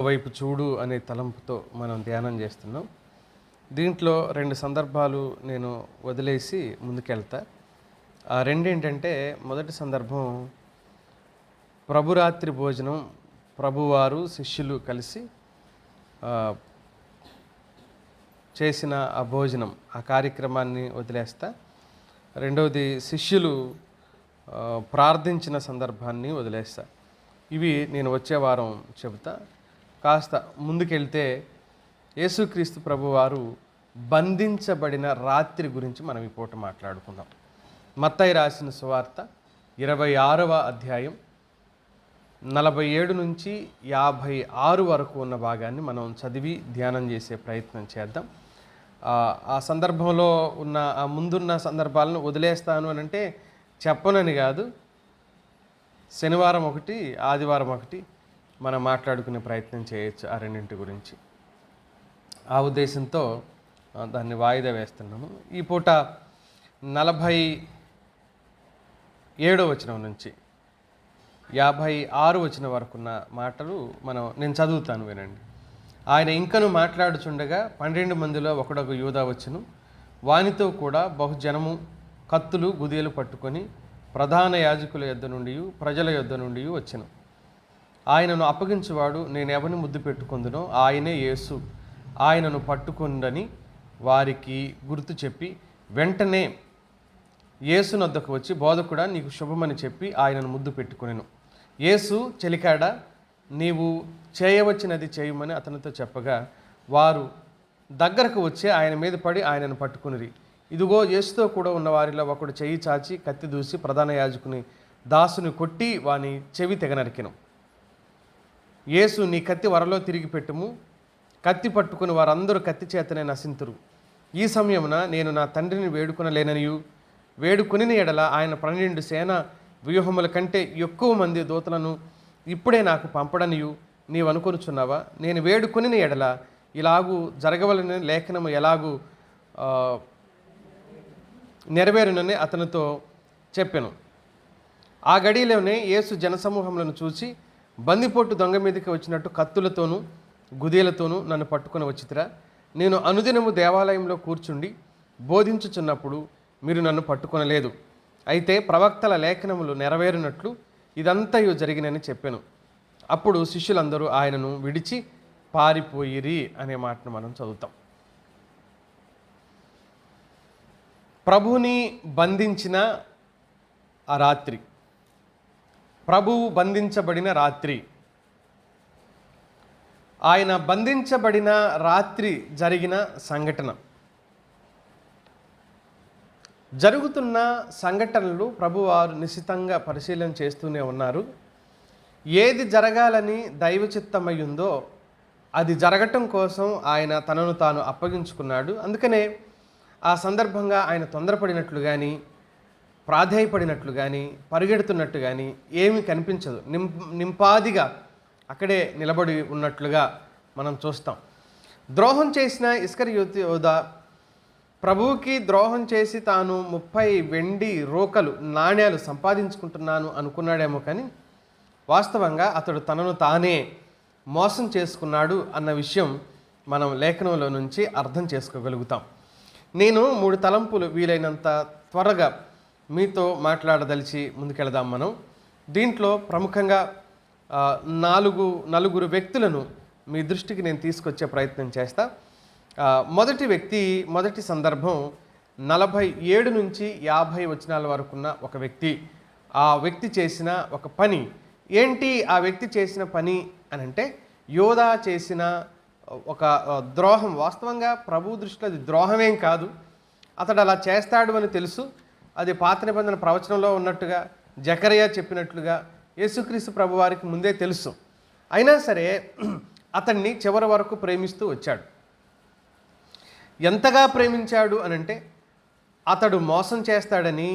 వైపు చూడు అనే తలంపుతో మనం ధ్యానం చేస్తున్నాం. దీంట్లో 2 సందర్భాలు నేను వదిలేసి ముందుకెళ్తా. ఆ రెండేంటంటే, మొదటి సందర్భం ప్రభురాత్రి భోజనం, ప్రభువారు శిష్యులు కలిసి చేసిన ఆ భోజనం, ఆ కార్యక్రమాన్ని వదిలేస్తా. రెండవది శిష్యులు ప్రార్థించిన సందర్భాన్ని వదిలేస్తా. ఇవి నేను వచ్చే వారం చెబుతా. కాస్త ముందుకెళ్తే యేసుక్రీస్తు ప్రభువారు బంధించబడిన రాత్రి గురించి మనం ఈ పూట మాట్లాడుకుందాం. మత్తయి రాసిన సువార్త 26వ అధ్యాయం 47 నుంచి 56 వరకు ఉన్న భాగాన్ని మనం చదివి ధ్యానం చేసే ప్రయత్నం చేద్దాం. ఆ సందర్భంలో ఉన్న ఆ ముందున్న సందర్భాలను వదిలేస్తాను అని అంటే చెప్పనని కాదు, శనివారం ఒకటి, ఆదివారం ఒకటి మనం మాట్లాడుకునే ప్రయత్నం చేయొచ్చు ఆ రెండింటి గురించి. ఆ ఉద్దేశంతో దాన్ని వాయిదా వేస్తున్నాము. ఈ పూట 47వ వచనం నుంచి 56 వచనం వరకున్న మాటలు నేను చదువుతాను, వినండి. ఆయన ఇంకను మాట్లాడుచుండగా 12 మందిలో ఒకడొక యూదా వచ్చును. వానితో కూడా బహుజనము కత్తులు గుదియలు పట్టుకొని ప్రధాన యాజకుల యొద్ద నుండి ప్రజల యొద్ద నుండి వచ్చెను. ఆయనను అప్పగించువాడు నేను ఎవరిని ముద్దు పెట్టుకుందునో ఆయనే యేసు, ఆయనను పట్టుకుండని వారికి గుర్తు చెప్పి వెంటనే యేసునొద్దకు వచ్చి, బోధకుడా నీకు శుభమని చెప్పి ఆయనను ముద్దు పెట్టుకొనెను. యేసు, చెలికాడ నీవు చేయవచ్చినది చేయమని అతనితో చెప్పగా, వారు దగ్గరకు వచ్చి ఆయన మీద పడి ఆయనను పట్టుకునిరి. ఇదిగో, యేసుతో కూడా ఉన్న వారిలో ఒకడు చెయ్యి చాచి కత్తి దూసి ప్రధాన యాజకుని దాసుని కొట్టి వాని చెవి తెగనరికెను. యేసు, నీ కత్తి వరలో తిరిగి పెట్టుము. కత్తి పట్టుకుని వారందరూ కత్తి చేతనే నశింతురు. ఈ సమయమున నేను నా తండ్రిని వేడుకొనలేననియు, వేడుకొనిన ఎడల ఆయన 12 సేన వ్యూహముల కంటే ఎక్కువ మంది దూతలను ఇప్పుడే నాకు పంపడనియు నీవు అనుకొనుచున్నావా? నేను వేడుకొనిన ఎడల ఇలాగూ జరగవలన లేఖనము ఎలాగూ నెరవేరునని అతనితో చెప్పెను. ఆ గడిలోనే యేసు జనసమూహములను చూసి, బందిపోటు దొంగ మీదకి వచ్చినట్టు కత్తులతోనూ గుదేలతోనూ నన్ను పట్టుకొని వచ్చితిరా? నేను అనుదినము దేవాలయంలో కూర్చుండి బోధించుచున్నప్పుడు మీరు నన్ను పట్టుకొనలేదు. అయితే ప్రవక్తల లేఖనములు నెరవేరినట్లు ఇదంతయు జరిగినని చెప్పాను. అప్పుడు శిష్యులందరూ ఆయనను విడిచి పారిపోయిరి అనే మాటను మనం చదువుతాం. ప్రభువుని బంధించిన ఆ రాత్రి, ప్రభువు బంధించబడిన రాత్రి, ఆయన బంధించబడిన రాత్రి జరిగిన సంఘటన. జరుగుతున్న సంఘటనలు ప్రభువారు నిశితంగా పరిశీలన చేస్తూనే ఉన్నారు. ఏది జరగాలని దైవ చిత్తమయ్యుందో అది జరగటం కోసం ఆయన తనను తాను అప్పగించుకున్నాడు. అందుకనే ఆ సందర్భంగా ఆయన తొందరపడినట్లు కానీ, ప్రాధేయపడినట్లు కానీ, పరిగెడుతున్నట్టు కానీ ఏమీ కనిపించదు. నింపాదిగా అక్కడే నిలబడి ఉన్నట్లుగా మనం చూస్తాం. ద్రోహం చేసిన ఇస్కరియోతు యూదా ప్రభువుకి ద్రోహం చేసి తాను 30 వెండి రోకలు నాణ్యాలు సంపాదించుకుంటున్నాను అనుకున్నాడేమో, కానీ వాస్తవంగా అతడు తనను తానే మోసం చేసుకున్నాడు అన్న విషయం మనం లేఖనంలో నుంచి అర్థం చేసుకోగలుగుతాం. నేను 3 తలంపులు వీలైనంత త్వరగా మీతో మాట్లాడదలిచి ముందుకెళదాం మనం. దీంట్లో ప్రముఖంగా నలుగురు వ్యక్తులను మీ దృష్టికి నేను తీసుకొచ్చే ప్రయత్నం చేస్తా. మొదటి సందర్భం 47 నుంచి 50 వచనాల వరకున్న ఒక వ్యక్తి. ఆ వ్యక్తి చేసిన ఒక పని ఏంటి? ఆ వ్యక్తి చేసిన పని అని అంటే యోధా చేసిన ఒక ద్రోహం. వాస్తవంగా ప్రభు దృష్టిలో అది ద్రోహమేం కాదు. అతడు అలా చేస్తాడు అని తెలుసు. అది పాత నిబంధన ప్రవచనంలో ఉన్నట్టుగా, జకరియా చెప్పినట్లుగా యేసుక్రీస్తు ప్రభు వారికి ముందే తెలుసు. అయినా సరే అతన్ని చివరి వరకు ప్రేమిస్తూ వచ్చాడు. ఎంతగా ప్రేమించాడు అనంటే, అతడు మోసం చేస్తాడని,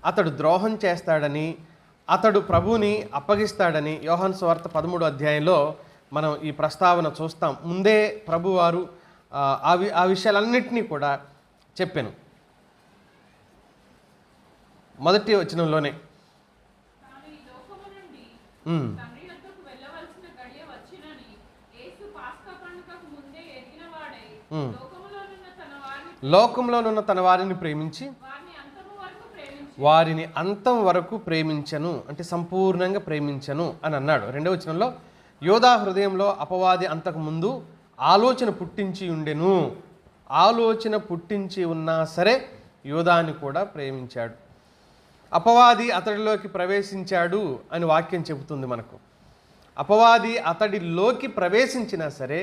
అతడు ద్రోహం చేస్తాడని, అతడు ప్రభువుని అప్పగిస్తాడని యోహాను సువార్త 13వ అధ్యాయంలో మనం ఈ ప్రస్తావన చూస్తాం. ముందే ప్రభువారు ఆ విషయాలన్నింటినీ కూడా చెప్పాను. మొదటి వచనంలోనే తండ్రి యొద్దకు వెళ్ళవలసిన గడియ వచ్చినని యేసు ఉమ్. లోకంలోనున్న తన వారిని ప్రేమించి వారిని అంతం వరకు ప్రేమించను, అంటే సంపూర్ణంగా ప్రేమించను అని అన్నాడు. రెండవ వచనంలో యోధా హృదయంలో అపవాది అంతకు ముందు ఆలోచన పుట్టించి ఉండెను, ఆలోచన పుట్టించి ఉన్నా సరే యోధాని కూడా ప్రేమించాడు. అపవాది అతడిలోకి ప్రవేశించాడు అని వాక్యం చెబుతుంది మనకు. అపవాది అతడిలోకి ప్రవేశించినా సరే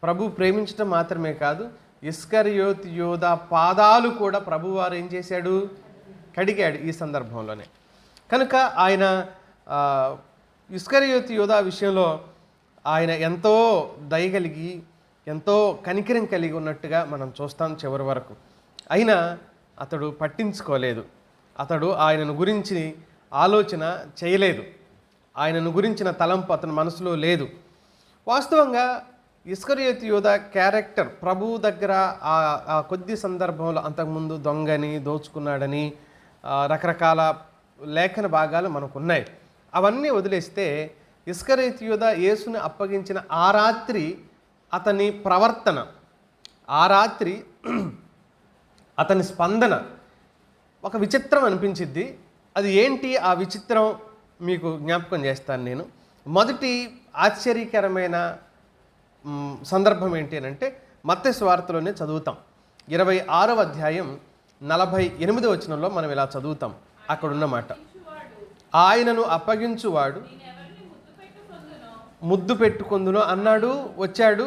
ప్రభు ప్రేమించడం మాత్రమే కాదు, ఇస్కరియోతు యోధా పాదాలు కూడా ప్రభువారు ఏం చేశాడు? కడిగాడు ఈ సందర్భంలోనే. కనుక ఆయన ఇస్కరియోతు యోధా విషయంలో ఆయన ఎంతో దయగలిగి ఎంతో కనికరం కలిగి ఉన్నట్టుగా మనం చూస్తాం చివరి వరకు. అయినా అతడు పట్టించుకోలేదు, అతడు ఆయనను గురించి ఆలోచన చేయలేదు, ఆయనను గురించిన తలంపు అతని మనసులో లేదు. వాస్తవంగా ఇస్కరియోతు యోధా క్యారెక్టర్ ప్రభువు దగ్గర ఆ కొద్ది సందర్భంలో అంతకుముందు దొంగని, దోచుకున్నాడని రకరకాల లేఖన భాగాలు మనకు ఉన్నాయి. అవన్నీ వదిలేస్తే ఇస్కరియోతు యోధా యేసుని అప్పగించిన ఆ రాత్రి అతని ప్రవర్తన, ఆ రాత్రి అతని స్పందన ఒక విచిత్రం అనిపించిద్ది. అది ఏంటి ఆ విచిత్రం మీకు జ్ఞాపకం చేస్తాను నేను. మొదటి ఆశ్చర్యకరమైన సందర్భం ఏంటి అని అంటే మత్తయి సువార్తలోనే చదువుతాం. 26వ అధ్యాయం 48వ వచనంలో మనం ఇలా చదువుతాం. అక్కడున్న మాట, ఆయనను అప్పగించువాడు ముద్దు పెట్టుకుందును అన్నాడు. వచ్చాడు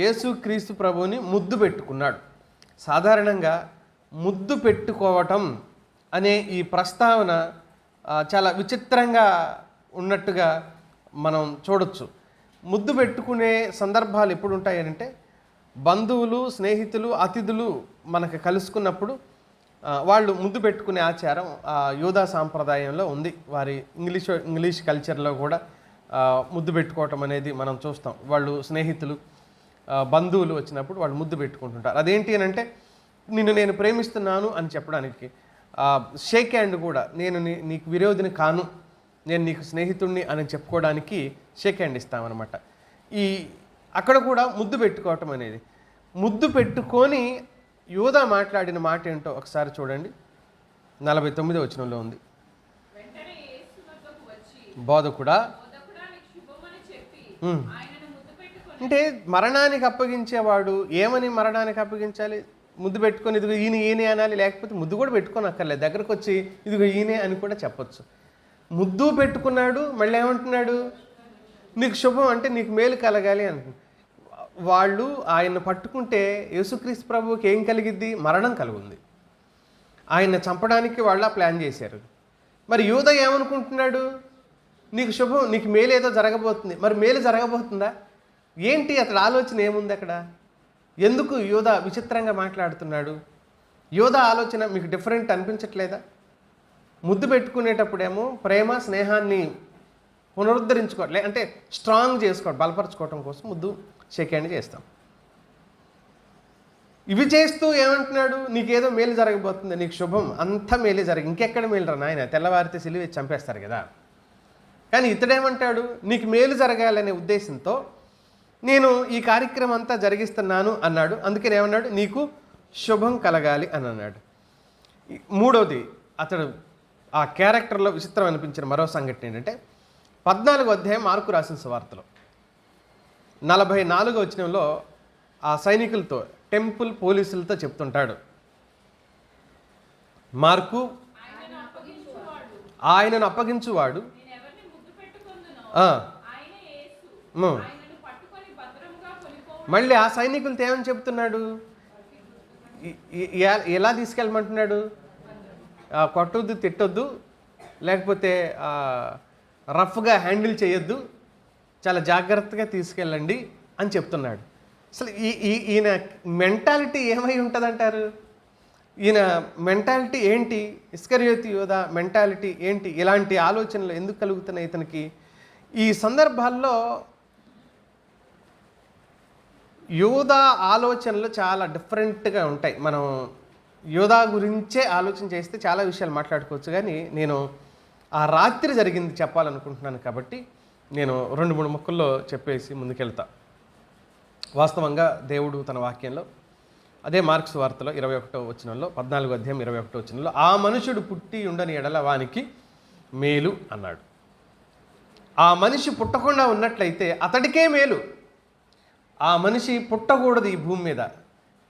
యేసుక్రీస్తు ప్రభువుని ముద్దు పెట్టుకున్నాడు. సాధారణంగా ముద్దు పెట్టుకోవటం అనే ఈ ప్రస్తావన చాలా విచిత్రంగా ఉన్నట్టుగా మనం చూడొచ్చు. ముద్దు పెట్టుకునే సందర్భాలు ఎప్పుడు ఉంటాయంటే బంధువులు, స్నేహితులు, అతిథులు మనకు కలుసుకున్నప్పుడు వాళ్ళు ముద్దు పెట్టుకునే ఆచారం యోధా సాంప్రదాయంలో ఉంది. వారి ఇంగ్లీష్ కల్చర్లో కూడా ముద్దు పెట్టుకోవటం అనేది మనం చూస్తాం. వాళ్ళు స్నేహితులు, బంధువులు వచ్చినప్పుడు వాళ్ళు ముద్దు పెట్టుకుంటుంటారు. అదేంటి అని అంటే నేను ప్రేమిస్తున్నాను అని చెప్పడానికి. షేక్ హ్యాండ్ కూడా, నేను నీకు విరోధిని కాను, నేను నీకు స్నేహితుడిని అని చెప్పుకోవడానికి షేక్ హ్యాండ్ ఇస్తామన్నమాట. అక్కడ కూడా ముద్దు పెట్టుకోవటం అనేది, ముద్దు పెట్టుకొని యోధా మాట్లాడిన మాట ఏంటో ఒకసారి చూడండి. 49వ వచనంలో ఉంది, బోధకుడా. అంటే మరణానికి అప్పగించేవాడు ఏమని మరణానికి అప్పగించాలి? ముద్దు పెట్టుకొని ఇదిగో ఈయనే అనాలి, లేకపోతే ముద్దు కూడా పెట్టుకొని అక్కర్లేదు, దగ్గరకు వచ్చి ఇదిగో ఈయనే అని కూడా చెప్పొచ్చు. ముద్దు పెట్టుకున్నాడు, మళ్ళీ ఏమంటున్నాడు? నీకు శుభం, అంటే నీకు మేలు కలగాలి అంటున్నాడు. వాళ్ళు ఆయన్ని పట్టుకుంటే యేసుక్రీస్తు ప్రభువుకి ఏం కలిగిద్ది? మరణం కలుగుంది. ఆయన్ని చంపడానికి వాళ్ళ ప్లాన్ చేశారు. మరి యూదా ఏమనుకుంటున్నాడు? నీకు శుభం, నీకు మేలు ఏదో జరగబోతుంది. మరి మేలు జరగబోతుందా ఏంటి? అతడి ఆలోచన ఏముంది అక్కడ? ఎందుకు యోధా విచిత్రంగా మాట్లాడుతున్నాడు? యోధా ఆలోచన మీకు డిఫరెంట్ అనిపించట్లేదా? ముద్దు పెట్టుకునేటప్పుడేమో ప్రేమ స్నేహాన్ని పునరుద్ధరించుకోవట్లే, అంటే స్ట్రాంగ్ చేసుకోవడం, బలపరచుకోవటం కోసం ముద్దు షేక్ హ్యాండ్ చేస్తాం. ఇవి చేస్తూ ఏమంటున్నాడు? నీకేదో మేలు జరగబోతుంది, నీకు శుభం, అంతా మేలే జరిగి, ఇంకెక్కడ మేలు రా నాయన, తెల్లవారితే సిలువ చంపేస్తారు కదా. కానీ ఇతడేమంటాడు? నీకు మేలు జరగాలనే ఉద్దేశంతో నేను ఈ కార్యక్రమం అంతా జరిగిస్తున్నాను అన్నాడు. అందుకని ఏమన్నాడు? నీకు శుభం కలగాలి అని అన్నాడు. మూడవది, అతడు ఆ క్యారెక్టర్లో విచిత్రం అనిపించిన మరో సంఘటన ఏంటంటే 14వ అధ్యాయం మార్కు రాసిన సువార్తలో 44వ వచనంలో ఆ సైనికులతో, టెంపుల్ పోలీసులతో చెప్తుంటాడు. మార్కు, ఆయనను అప్పగించువాడు మళ్ళీ ఆ సైనికులతో ఏమని చెప్తున్నాడు? ఎలా తీసుకెళ్ళమంటున్నాడు? కొట్టొద్దు, తిట్టొద్దు, లేకపోతే రఫ్గా హ్యాండిల్ చేయొద్దు, చాలా జాగ్రత్తగా తీసుకెళ్ళండి అని చెప్తున్నాడు. అసలు ఈయన మెంటాలిటీ ఏమై ఉంటుందంటారు? ఈయన మెంటాలిటీ ఏంటి? ఇస్కరియోతు యోధా మెంటాలిటీ ఏంటి? ఇలాంటి ఆలోచనలు ఎందుకు కలుగుతున్నాయి ఇతనికి? ఈ సందర్భాల్లో యోధా ఆలోచనలు చాలా డిఫరెంట్గా ఉంటాయి. మనం యోధా గురించే ఆలోచన చేస్తే చాలా విషయాలు మాట్లాడుకోవచ్చు, కానీ నేను ఆ రాత్రి జరిగింది చెప్పాలనుకుంటున్నాను కాబట్టి నేను 2-3 ముక్కల్లో చెప్పేసి ముందుకెళ్తా. వాస్తవంగా దేవుడు తన వాక్యంలో అదే మార్క్స్ వార్తలో 21వ వచనంలో 14వ అధ్యాయం 21వ వచనంలో ఆ మనుషుడు పుట్టి ఉండని ఎడల వానికి మేలు అన్నాడు. ఆ మనిషి పుట్టకుండా ఉన్నట్లయితే అతడికే మేలు. ఆ మనిషి పుట్టకూడదు ఈ భూమి మీద.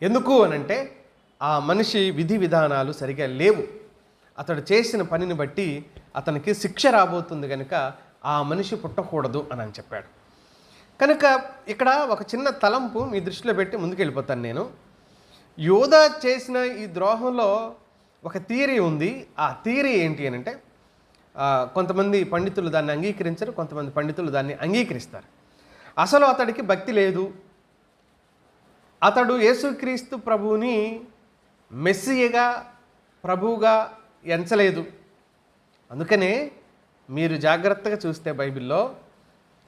ఎందుకు అనంటే ఆ మనిషి విధి విధానాలు సరిగా లేవు. అతడు చేసిన పనిని బట్టి అతనికి శిక్ష రాబోతుంది కనుక ఆ మనిషి పుట్టకూడదు అని చెప్పాడు. కనుక ఇక్కడ ఒక చిన్న తలంపు మీ దృష్టిలో పెట్టి ముందుకెళ్ళిపోతాను నేను. యోధా చేసిన ఈ ద్రోహంలో ఒక థియరీ ఉంది. ఆ థియరీ ఏంటి అని అంటే కొంతమంది పండితులు దాన్ని అంగీకరించరు, కొంతమంది పండితులు దాన్ని అంగీకరిస్తారు. అసలు అతడికి భక్తి లేదు. అతడు యేసుక్రీస్తు ప్రభువుని మెస్సియగా ప్రభువుగా ఎంచలేదు. అందుకనే మీరు జాగ్రత్తగా చూస్తే బైబిల్లో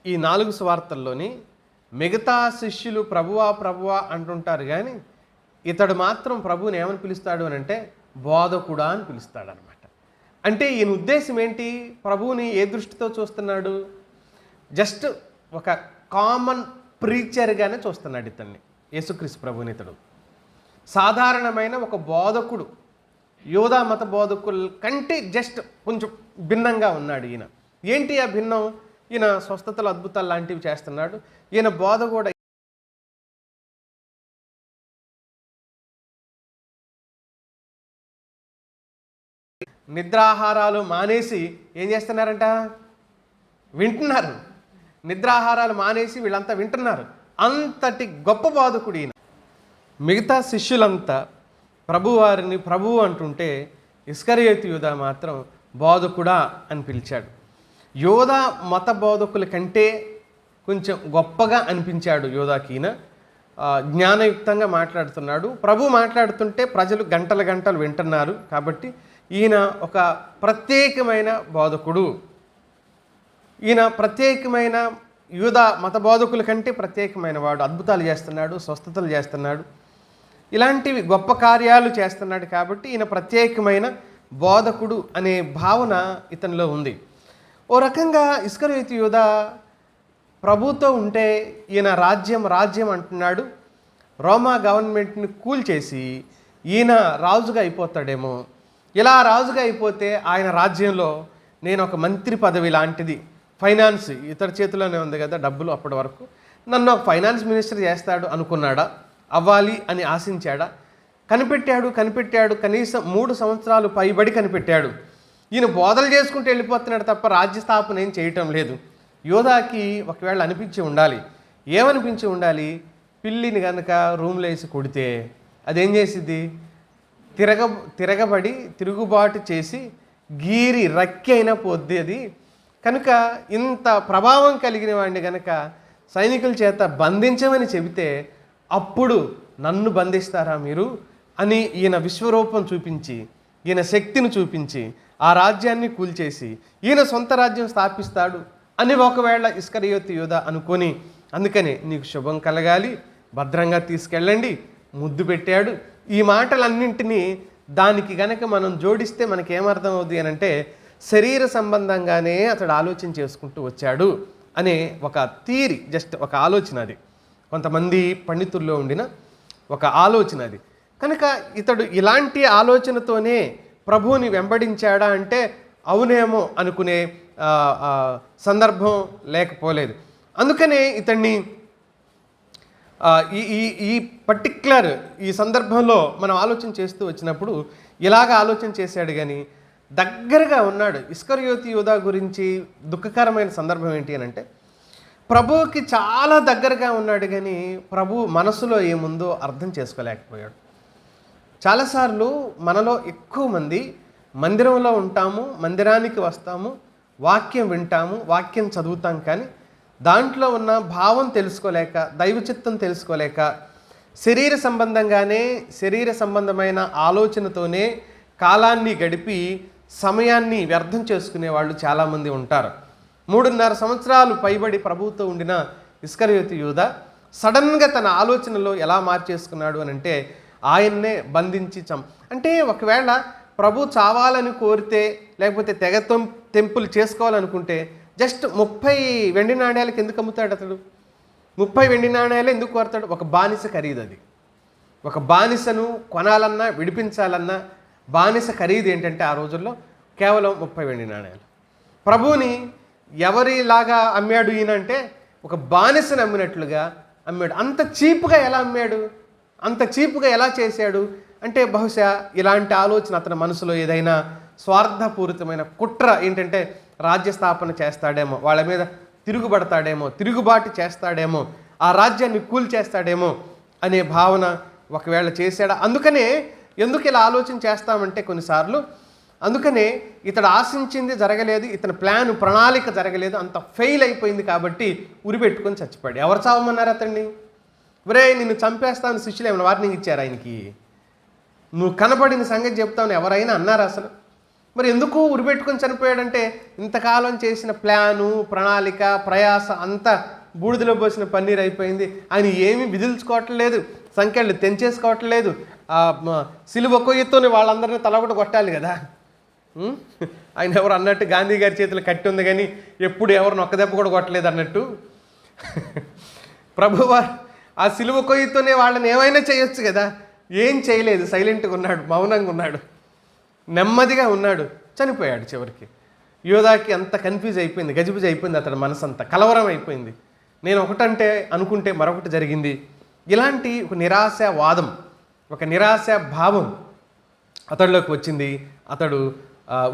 ఈ 4 సువార్తల్లోని మిగతా శిష్యులు ప్రభువా ప్రభువా అంటుంటారు, కానీ ఇతడు మాత్రం ప్రభువుని ఏమని పిలుస్తాడు అని అంటే బోధకుడా అని పిలుస్తాడు అనమాట. అంటే ఈయన ఉద్దేశం ఏంటి? ప్రభువుని ఏ దృష్టితో చూస్తున్నాడు? జస్ట్ ఒక కామన్ ప్రీచర్గానే చూస్తున్నాడు ఇతన్ని, యేసుక్రీస్తు ప్రభువుని. ఇతడు సాధారణమైన ఒక బోధకుడు, యోధా మత బోధకుల కంటే జస్ట్ కొంచెం భిన్నంగా ఉన్నాడు ఈయన. ఏంటి ఆ భిన్నం? ఈయన స్వస్థతలు అద్భుతాలు లాంటివి చేస్తున్నాడు. ఈయన బోధ కూడా నిద్రాహారాలు మానేసి ఏం చేస్తున్నారంట? వింటున్నారు. నిద్రాహారాలు మానేసి వీళ్ళంతా వింటున్నారు. అంతటి గొప్ప బోధకుడు ఈయన. మిగతా శిష్యులంతా ప్రభువారిని ప్రభువు అంటుంటే ఇస్కరియోతు యూదా మాత్రం బోధకుడా అని పిలిచాడు. యోధా మత బోధకుల కంటే కొంచెం గొప్పగా అనిపించాడు యోధాకి ఈయన. జ్ఞానయుక్తంగా మాట్లాడుతున్నాడు. ప్రభు మాట్లాడుతుంటే ప్రజలు గంటలు గంటలు వింటున్నారు. కాబట్టి ఈయన ఒక ప్రత్యేకమైన బోధకుడు. ఈయన ప్రత్యేకమైన యూదా మత బోధకుల కంటే ప్రత్యేకమైన వాడు. అద్భుతాలు చేస్తున్నాడు, స్వస్థతలు చేస్తున్నాడు, ఇలాంటివి గొప్ప కార్యాలు చేస్తున్నాడు. కాబట్టి ఈయన ప్రత్యేకమైన బోధకుడు అనే భావన ఇతనిలో ఉంది. ఓ రకంగా ఇస్కరియోతు యూదా ప్రభుతో ఉంటే ఈయన రాజ్యం అంటున్నాడు. రోమా గవర్నమెంట్ని కూల్చేసి ఈయన రాజుగా అయిపోతాడేమో. ఇలా రాజుగా అయిపోతే ఆయన రాజ్యంలో నేను ఒక మంత్రి పదవి లాంటిది, ఫైనాన్స్ ఇతడి చేతిలోనే ఉంది కదా డబ్బులు, అప్పటి వరకు నన్ను ఒక ఫైనాన్స్ మినిస్టర్ చేస్తాడు అనుకున్నాడా? అవ్వాలి అని ఆశించాడా? కనిపెట్టాడు. కనీసం 3 సంవత్సరాలు పైబడి కనిపెట్టాడు. ఈయన బోధలు చేసుకుంటూ వెళ్ళిపోతున్నాడు తప్ప రాజ్య స్థాపన ఏం చేయటం లేదు. యోధాకి ఒకవేళ అనిపించి ఉండాలి. ఏమనిపించి ఉండాలి? పిల్లిని కనుక రూమ్లో వేసి కొడితే అదేం చేసిద్ది? తిరగబడి తిరుగుబాటు చేసి గీరి రక్కి అయినా పోద్ది అది. కనుక ఇంత ప్రభావం కలిగిన వాడిని కనుక సైనికుల చేత బంధించమని చెబితే అప్పుడు నన్ను బంధిస్తారా మీరు అని ఈయన విశ్వరూపం చూపించి, ఈయన శక్తిని చూపించి ఆ రాజ్యాన్ని కూల్చేసి ఈయన సొంత రాజ్యం స్థాపిస్తాడు అని ఒకవేళ ఇస్కరియోతు యూదా అనుకొని, అందుకనే నీకు శుభం కలగాలి, భద్రంగా తీసుకెళ్ళండి, ముద్దు పెట్టాడు. ఈ మాటలన్నింటినీ దానికి గనక మనం జోడిస్తే మనకేమర్థం అవుతుంది అని అంటే శరీర సంబంధంగానే అతడు ఆలోచన చేసుకుంటూ వచ్చాడు అనే ఒక థియరీ, జస్ట్ ఒక ఆలోచన అది. కొంతమంది పండితుల్లో ఉండిన ఒక ఆలోచన అది. కనుక ఇతడు ఇలాంటి ఆలోచనతోనే ప్రభువుని వెంబడించాడా అంటే అవునేమో అనుకునే సందర్భం లేకపోలేదు. అందుకనే ఇతన్ని ఈ పర్టిక్యులర్ ఈ సందర్భంలో మనం ఆలోచన చేస్తూ వచ్చినప్పుడు ఇలాగ ఆలోచన చేశాడు. కానీ దగ్గరగా ఉన్నాడు. ఇస్కరియోతు యూదా గురించి దుఃఖకరమైన సందర్భం ఏంటి అని అంటే ప్రభువుకి చాలా దగ్గరగా ఉన్నాడు, కానీ ప్రభు మనసులో ఏముందో అర్థం చేసుకోలేకపోయాడు. చాలాసార్లు మనలో ఎక్కువ మంది మందిరంలో ఉంటాము, మందిరానికి వస్తాము, వాక్యం వింటాము, వాక్యం చదువుతాం, కానీ దాంట్లో ఉన్న భావం తెలుసుకోలేక, దైవచిత్తం తెలుసుకోలేక శరీర సంబంధంగానే శరీర సంబంధమైన ఆలోచనతోనే కాలాన్ని గడిపి సమయాన్ని వ్యర్థం చేసుకునే వాళ్ళు చాలామంది ఉంటారు. 3.5 సంవత్సరాలు పైబడి ప్రభువుతో ఉండిన ఇస్కరియోతు యూదా సడన్గా తన ఆలోచనలో ఎలా మార్చేసుకున్నాడు అని అంటే ఆయన్నే బంధించి అంటే ఒకవేళ ప్రభు చావాలని కోరితే లేకపోతే తెగ తెంపులు చేసుకోవాలనుకుంటే జస్ట్ 30 వెండి నాణ్యాలకు ఎందుకు అమ్ముతాడు అతడు? 30 వెండి నాణేలు ఎందుకు కోరతాడు? ఒక బానిస ఖరీదు అది. ఒక బానిసను కొనాలన్నా విడిపించాలన్నా బానిస ఖరీదు ఏంటంటే ఆ రోజుల్లో కేవలం 30 వెండి నాణేలు. ప్రభువుని ఎవరిలాగా అమ్మాడు ఈయన అంటే ఒక బానిసను అమ్మినట్లుగా అమ్మాడు. అంత చీప్గా ఎలా అమ్మాడు? అంత చీప్గా ఎలా చేశాడు అంటే బహుశా ఇలాంటి ఆలోచన అతని మనసులో ఏదైనా స్వార్థపూరితమైన కుట్ర ఏంటంటే రాజ్యస్థాపన చేస్తాడేమో, వాళ్ళ మీద తిరుగుబడతాడేమో, తిరుగుబాటు చేస్తాడేమో, ఆ రాజ్యాన్ని కూల్చేస్తాడేమో అనే భావన ఒకవేళ చేశాడా? అందుకనే ఎందుకు ఇలా ఆలోచన చేస్తామంటే కొన్నిసార్లు అందుకనే ఇతడు ఆశించింది జరగలేదు, ఇతని ప్రణాళిక జరగలేదు, అంత ఫెయిల్ అయిపోయింది కాబట్టి ఉరిపెట్టుకొని చచ్చిపోయాడు. ఎవరు చావమన్నారు అతన్ని? ఒరే నిన్ను చంపేస్తామని శిష్యులు ఏమైనా వార్నింగ్ ఇచ్చారు ఆయనకి? నువ్వు కనబడిన సంగతి చెప్తామని ఎవరైనా అన్నారు అసలు? మరి ఎందుకు ఉరిపెట్టుకొని చనిపోయాడంటే ఇంతకాలం చేసిన ప్రణాళిక ప్రయాస అంతా బూడిదలో పోసిన పన్నీర్ అయిపోయింది. ఆయన ఏమీ విధులుచుకోవట్లేదు, సంఖ్యలు తెంచేసుకోవట్లేదు. సిలువ కొయ్యతోనే వాళ్ళందరినీ తలగొట్ట కొట్టాలి కదా. ఆయన ఎవరు అన్నట్టు గాంధీ గారి చేతులు కట్టి ఉంది కానీ ఎప్పుడు ఎవరిని ఒక్క దెబ్బ కూడా కొట్టలేదు అన్నట్టు ప్రభువారు ఆ సిలువ కొయ్యతోనే వాళ్ళని ఏమైనా చేయొచ్చు కదా. ఏం చేయలేదు, సైలెంట్గా ఉన్నాడు, మౌనంగా ఉన్నాడు, నెమ్మదిగా ఉన్నాడు, చనిపోయాడు. చివరికి యోధాకి అంత కన్ఫ్యూజ్ అయిపోయింది, గజిబిజి అయిపోయింది, అతడి మనసంతా కలవరం అయిపోయింది. నేను ఒకటంటే అనుకుంటే మరొకటి జరిగింది. ఇలాంటి ఒక నిరాశావాదం, ఒక నిరాశా భావం అతడిలోకి వచ్చింది. అతడు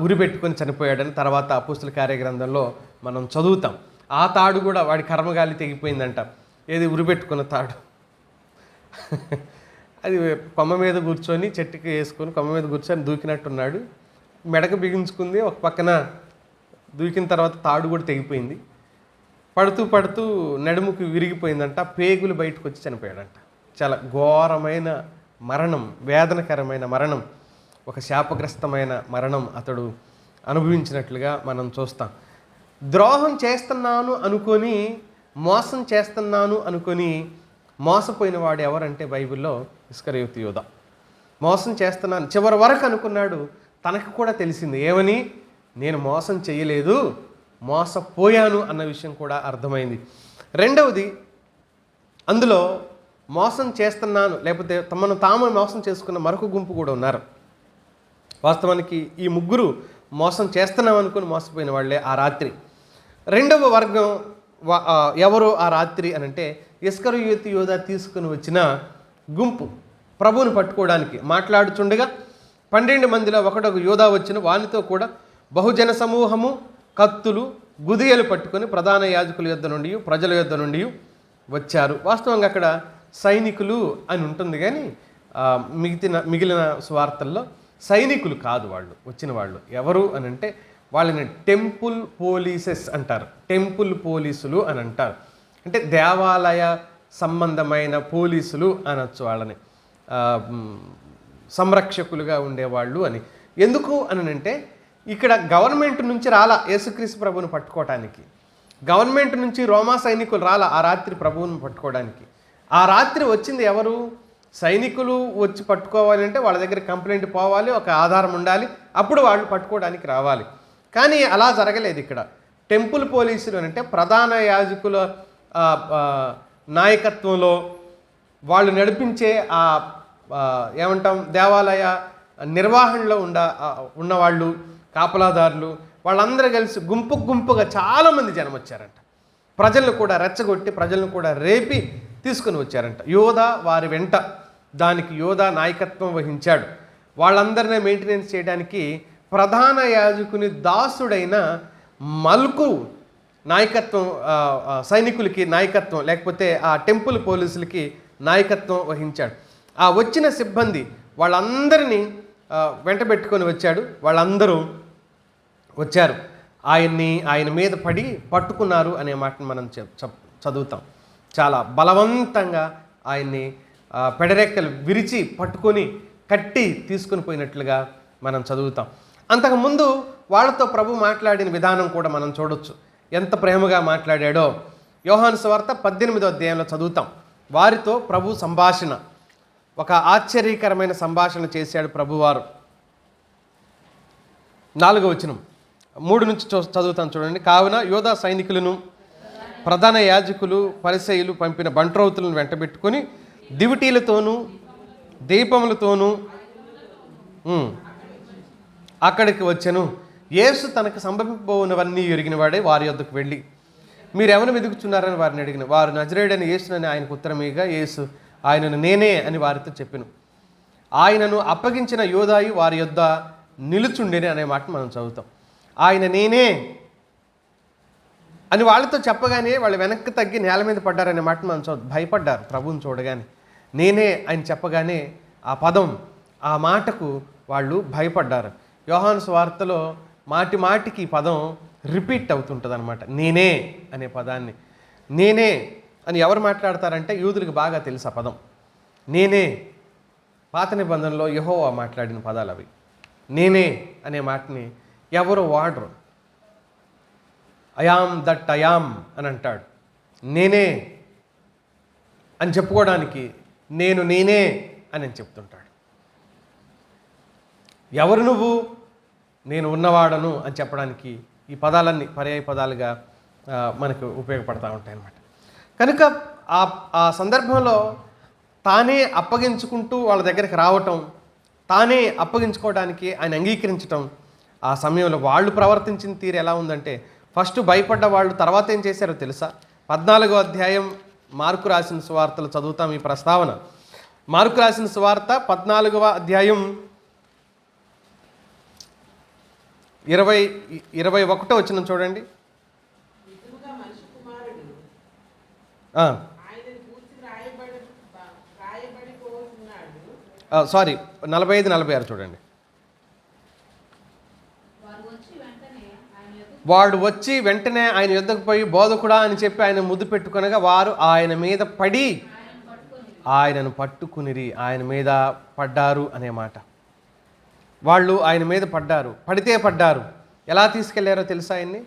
ఉరిపెట్టుకొని చనిపోయాడని తర్వాత అపోస్తుల కార్యగ్రంథంలో మనం చదువుతాం. ఆ తాడు కూడా వాడి కర్మగాలి తెగిపోయిందంట. ఏది? ఉరిపెట్టుకున్న తాడు. అది కొమ్మ మీద కూర్చొని చెట్టుకి వేసుకొని కొమ్మ మీద కూర్చొని దూకినట్టున్నాడు. మెడకు బిగించుకుంది, ఒక పక్కన దూకిన తర్వాత తాడు కూడా తెగిపోయింది. పడుతూ పడుతూ నడుముకి విరిగిపోయిందంట. పేగులు బయటకు వచ్చి చనిపోయాడంట. చాలా ఘోరమైన మరణం, వేదనకరమైన మరణం, ఒక శాపగ్రస్తమైన మరణం అతడు అనుభవించినట్లుగా మనం చూస్తాం. ద్రోహం చేస్తున్నాను అనుకొని, మోసం చేస్తున్నాను అనుకొని మోసపోయిన వాడు ఎవరంటే బైబిల్లో ఇస్కరియోతు యూదా. మోసం చేస్తున్నాను చివరి వరకు అనుకున్నాడు. తనకు కూడా తెలిసింది ఏమని? నేను మోసం చేయలేదు, మోసపోయాను అన్న విషయం కూడా అర్థమైంది. రెండవది, అందులో మోసం చేస్తున్నాను లేకపోతే తమను తాము మోసం చేసుకున్న మరొక గుంపు కూడా ఉన్నారు. వాస్తవానికి ఈ ముగ్గురు మోసం చేస్తున్నాం అనుకుని మోసపోయిన వాళ్ళే ఆ రాత్రి. రెండవ వర్గం ఎవరు ఆ రాత్రి అనంటే ఇస్కరియోతు యూదా తీసుకుని వచ్చిన గుంపు. ప్రభువుని పట్టుకోవడానికి మాట్లాడుచుండగా 12 మందిలో ఒకడొక యూదా వచ్చిన, వానితో కూడా బహుజన సమూహము కత్తులు గుదియలు పట్టుకొని ప్రధాన యాజకుల యొద్ద నుండి ప్రజల యొద్ద నుండి వచ్చారు. వాస్తవంగా అక్కడ సైనికులు అని ఉంటుంది కానీ మిగిలిన సువార్తల్లో సైనికులు కాదు వాళ్ళు వచ్చిన వాళ్ళు. ఎవరు అని అంటే వాళ్ళని టెంపుల్ పోలీసెస్ అంటారు. టెంపుల్ పోలీసులు అని అంటారు. అంటే దేవాలయ సంబంధమైన పోలీసులు అనొచ్చు వాళ్ళని, సంరక్షకులుగా ఉండేవాళ్ళు అని. ఎందుకు అని అంటే ఇక్కడ గవర్నమెంట్ నుంచి రాలా యేసుక్రీస్తు ప్రభువుని పట్టుకోవటానికి, గవర్నమెంట్ నుంచి రోమా సైనికులు రాలా ఆ రాత్రి ప్రభువుని పట్టుకోవడానికి. ఆ రాత్రి వచ్చింది ఎవరు? సైనికులు వచ్చి పట్టుకోవాలి అంటే వాళ్ళ దగ్గర కంప్లైంట్ పోవాలి, ఒక ఆధారం ఉండాలి, అప్పుడు వాళ్ళు పట్టుకోవడానికి రావాలి. కానీ అలా జరగలేదు ఇక్కడ. టెంపుల్ పోలీసులు అంటే ప్రధాన యాజకుల నాయకత్వంలో వాళ్ళు నడిపించే ఏమంటాం దేవాలయ నిర్వహణలో ఉన్నవాళ్ళు, కాపలాదారులు, వాళ్ళందరూ కలిసి గుంపుగా చాలామంది జనం వచ్చారంట. ప్రజలను కూడా రెచ్చగొట్టి, ప్రజలను కూడా రేపి తీసుకుని వచ్చారంట. యోధా వారి వెంట, దానికి యోధా నాయకత్వం వహించాడు. వాళ్ళందరినీ మెయింటెనెన్స్ చేయడానికి ప్రధాన యాజకుని దాసుడైన మల్కు నాయకత్వం, సైనికులకి నాయకత్వం లేకపోతే ఆ టెంపుల్ పోలీసులకి నాయకత్వం వహించాడు. ఆ వచ్చిన సిబ్బంది వాళ్ళందరినీ వెంటబెట్టుకొని వచ్చాడు. వాళ్ళందరూ వచ్చారు, ఆయన మీద పడి పట్టుకున్నారు అనే మాటను మనం చదువుతాం. చాలా బలవంతంగా ఆయన్ని పెడరెక్కలు విరిచి పట్టుకొని కట్టి తీసుకుని పోయినట్లుగా మనం చదువుతాం. అంతకుముందు వాళ్ళతో ప్రభు మాట్లాడిన విధానం కూడా మనం చూడొచ్చు. ఎంత ప్రేమగా మాట్లాడాడో యోహాను సువార్త 18వ అధ్యాయంలో చదువుతాం. వారితో ప్రభు సంభాషణ, ఒక ఆశ్చర్యకరమైన సంభాషణ చేశాడు ప్రభువారు. 4వ వచనం 3 నుంచి చదువుతాను చూడండి. కావున యోధా సైనికులను ప్రధాన యాజకులు పరిసయ్యులు పంపిన బంట్రౌతులను వెంటబెట్టుకొని దివిటీలతోనూ దీపములతోనూ అక్కడికి వచ్చెను. యేసు తనకు సంభవింపబోనవన్నీ ఎరిగిన వాడే వారి యొద్దకు వెళ్ళి, మీరెవరు వెతుకుచున్నారని వారిని అడిగిన. వారు నజరేయుడైన యేసునని ఆయనకు ఉత్తరమీగా, యేసు ఆయనను నేనే అని వారితో చెప్పెను. ఆయనను అప్పగించిన యోదాయు వారి యొద్ద నిలుచుండేని అనే మాట మనం చదువుతాం. ఆయన నేనే అని వాళ్ళతో చెప్పగానే వాళ్ళు వెనక్కి తగ్గి నేల మీద పడ్డారనే మాట మనం భయపడ్డారు ప్రభువుని చూడగానే. నేనే అని చెప్పగానే ఆ పదం, ఆ మాటకు వాళ్ళు భయపడ్డారు. యోహాను సువార్తలో మాటి మాటికి ఈ పదం రిపీట్ అవుతుంటుంది అనమాట. నేనే అనే పదాన్ని. నేనే అని ఎవరు మాట్లాడతారంటే యూదులకు బాగా తెలుసు ఆ పదం. నేనే పాత నిబంధనలో యెహోవా మాట్లాడిన పదాలు అవి. నేనే అనే మాటని ఎవరు వాడరు. ఐయామ్ దట్ ఐయామ్ అని అంటాడు. నేనే అని చెప్పుకోవడానికి నేనే అని చెప్తుంటాడు. ఎవరు నువ్వు? నేను ఉన్నవాడను అని చెప్పడానికి ఈ పదాలన్నీ పర్యాయ పదాలుగా మనకు ఉపయోగపడతా ఉంటాయి అన్నమాట. కనుక ఆ సందర్భంలో తానే అప్పగించుకుంటూ వాళ్ళ దగ్గరికి రావటం, తానే అప్పగించుకోవడానికి ఆయన అంగీకరించటం, ఆ సమయంలో వాళ్ళు ప్రవర్తించిన తీరు ఎలా ఉందంటే, ఫస్ట్ భయపడ్డ వాళ్ళు తర్వాత ఏం చేశారో తెలుసా? 14వ అధ్యాయం మార్కు రాసిన సువార్తలు చదువుతాం ఈ ప్రస్తావన. మార్కు రాసిన సువార్త 14వ అధ్యాయం 21వ వచనం చూడండి. సారీ 45-46 చూడండి. వాడు వచ్చి వెంటనే ఆయన యుద్ధకు పోయి, బోధకుడా అని చెప్పి ఆయన ముద్దు పెట్టుకొనగా వారు ఆయన మీద పడి ఆయనను పట్టుకునిరి. ఆయన మీద పడ్డారు అనే మాట. వాళ్ళు ఆయన మీద పడ్డారు, పడితే పడ్డారు. ఎలా తీసుకెళ్లారో తెలుసా ఆయన్ని?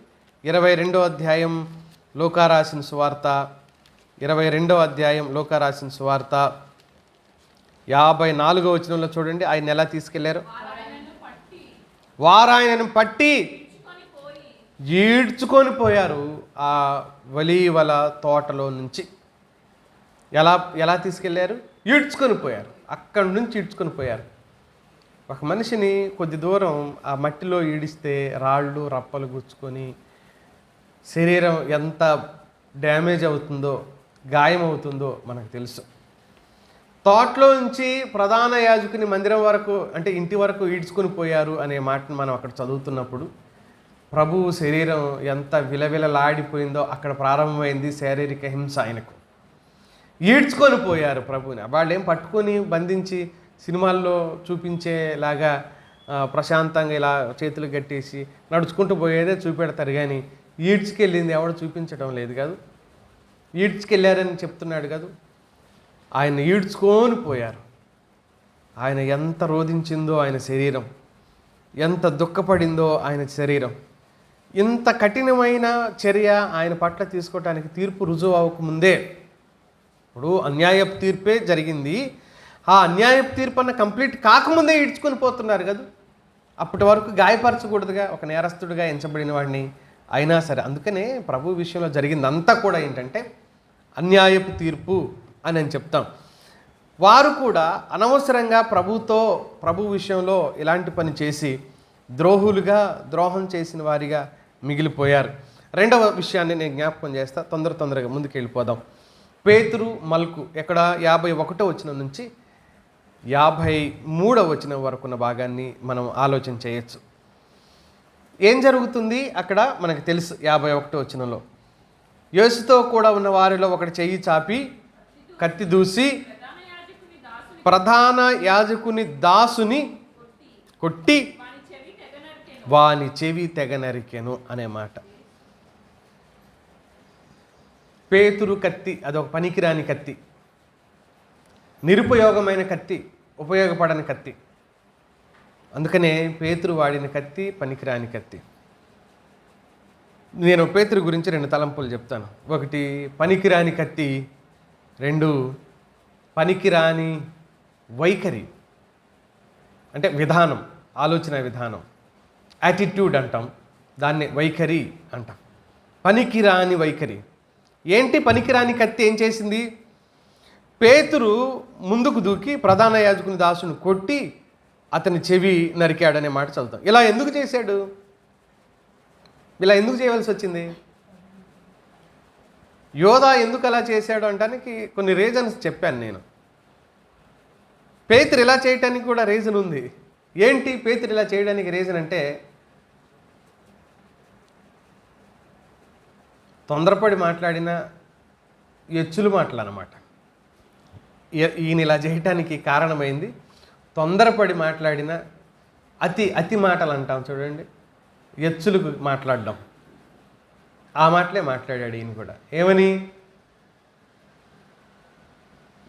22వ అధ్యాయం లూకా రాసిన సువార్త, 22వ అధ్యాయం లూకా రాసిన సువార్త 54వ వచనంలో చూడండి ఆయన ఎలా తీసుకెళ్లారు. వారు ఆయనను పట్టి ఈడ్చుకొని పోయారు ఆ ఒలీవల తోటలో నుంచి. ఎలా తీసుకెళ్లారు? ఈడ్చుకొని పోయారు. అక్కడి నుంచి ఈడ్చుకొని పోయారు. ఒక మనిషిని కొద్ది దూరం ఆ మట్టిలో ఈడిస్తే రాళ్ళు రప్పలు గుచ్చుకొని శరీరం ఎంత డ్యామేజ్ అవుతుందో, గాయం అవుతుందో మనకు తెలుసు. తోటలో నుంచి ప్రధాన యాజకుని మందిరం వరకు, అంటే ఇంటి వరకు ఈడ్చుకొని పోయారు అనే మాటను మనం అక్కడ చదువుతున్నప్పుడు ప్రభువు శరీరం ఎంత విలవిలలాడిపోయిందో అక్కడ ప్రారంభమైంది శారీరక హింస. ఆయనకు ఈడ్చుకొని పోయారు ప్రభువుని. వాళ్ళు ఏం పట్టుకొని బంధించి సినిమాల్లో చూపించేలాగా ప్రశాంతంగా ఇలా చేతులు కట్టేసి నడుచుకుంటూ పోయేదే చూపెడతారు, కానీ ఈడ్చుకెళ్ళింది ఎవడు చూపించడం లేదు కాదు. ఈడ్చుకెళ్ళారని చెప్తున్నాడు కాదు. ఆయన ఈడ్చుకొని పోయారు. ఆయన ఎంత రోధించిందో ఆయన శరీరం, ఎంత దుఃఖపడిందో ఆయన శరీరం. ఇంత కఠినమైన చర్య ఆయన పట్ల తీసుకోవటానికి తీర్పు రుజువు అవ్వకముందే, ఇప్పుడు అన్యాయపు తీర్పే జరిగింది, ఆ అన్యాయపు తీర్పు అన్న కంప్లీట్ కాకముందే ఈడ్చుకొని పోతున్నారు కదా. అప్పటి వరకు గాయపరచకూడదుగా ఒక నేరస్తుడిగా ఎంచబడిన వాడిని. అయినా సరే, అందుకనే ప్రభు విషయంలో జరిగిందంతా కూడా ఏంటంటే అన్యాయపు తీర్పు అని నేను చెప్తాం. వారు కూడా అనవసరంగా ప్రభు విషయంలో ఇలాంటి పని చేసి ద్రోహం చేసిన వారిగా మిగిలిపోయారు. రెండవ విషయాన్ని నేను జ్ఞాపకం చేస్తా, తొందరగా ముందుకు వెళ్ళిపోదాం. పేతురు మల్కు ఎక్కడ 51వ వచనం నుంచి 53వ వచనం వరకు ఉన్న భాగాన్ని మనం ఆలోచన చేయొచ్చు. ఏం జరుగుతుంది అక్కడ మనకు తెలుసు. 51వ వచనంలో యేసుతో కూడా ఉన్న వారిలో ఒకటి చెయ్యి చాపి కత్తి దూసి ప్రధాన యాజకుని దాసుని కొట్టి వాని చెవి తెగ నరికెను అనే మాట. పేతురు కత్తి అదొక పనికిరాని కత్తి, నిరుపయోగమైన కత్తి, ఉపయోగపడని కత్తి. అందుకనే పేతురు వాడిన కత్తి పనికిరాని కత్తి. నేను పేతురు గురించి 2 తలంపులు చెప్తాను. ఒకటి పనికిరాని కత్తి, 2 పనికిరాని వైఖరి, అంటే విధానం, ఆలోచన విధానం, యాటిట్యూడ్ అంటాం, దాన్ని వైఖరి అంటాం. పనికిరాని వైఖరి. ఏంటి పనికిరాని కత్తి ఏం చేసింది? పేతురు ముందుకు దూకి ప్రధాన యాజకుని దాసుని కొట్టి అతని చెవి నరికాడనే మాట చదువుతాం. ఇలా ఎందుకు చేశాడు? ఇలా ఎందుకు చేయవలసి వచ్చింది? యోధా ఎందుకు అలా చేశాడు అంటానికి కొన్ని రీజన్స్ చెప్పాను నేను. పేతురు ఇలా చేయటానికి కూడా రీజన్ ఉంది. ఏంటి పేతురు ఇలా చేయడానికి రీజన్ అంటే, తొందరపడి మాట్లాడిన ఎచ్చులు మాటలు అన్నమాట. ఈయన ఇలా చేయటానికి కారణమైంది తొందరపడి మాట్లాడిన అతి మాటలు అంటాం చూడండి, ఎచ్చులకు మాట్లాడడం. ఆ మాటలే మాట్లాడాడు ఈయన కూడా. ఏమని?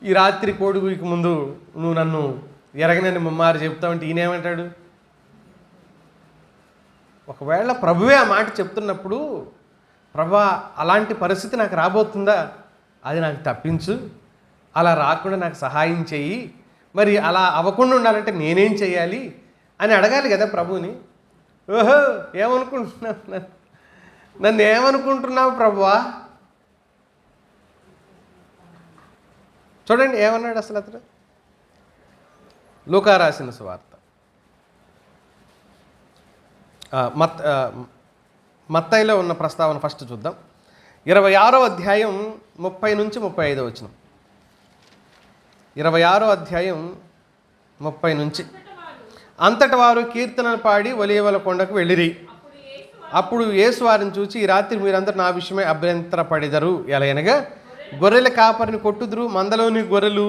ఈ రాత్రి కోడిగుడికి ముందు నువ్వు నన్ను ఎరగనని ముమ్మారు చెప్తావంటే ఈయనేమంటాడు? ఒకవేళ ప్రభువే ఆ మాట చెప్తున్నప్పుడు, ప్రభా అలాంటి పరిస్థితి నాకు రాబోతుందా, అది నాకు తప్పించు, అలా రాకుండా నాకు సహాయం చెయ్యి, మరి అలా అవ్వకుండా ఉండాలంటే నేనేం చేయాలి అని అడగాలి కదా ప్రభుని. ఓహో ఏమనుకుంటున్నావు, నన్ను ఏమనుకుంటున్నావు ప్రభువా? చూడండి ఏమన్నాడు అసలు అతను. లూకా రాసిన సువార్త మత్తయిలో ఉన్న ప్రస్తావన ఫస్ట్ చూద్దాం. 26వ అధ్యాయం 30 నుంచి 35 వచనం. 26వ అధ్యాయం 30 నుంచి. అంతట వారు కీర్తనలు పాడి ఒలీవల కొండకు వెళ్ళిరి. అప్పుడు యేసు వారిని చూచి, ఈ రాత్రి మీరందరూ నా విషయమై అభ్యంతరపడెదరు. ఎలాగనగా గొర్రెల కాపరిని కొట్టుదురు, మందలోని గొర్రెలు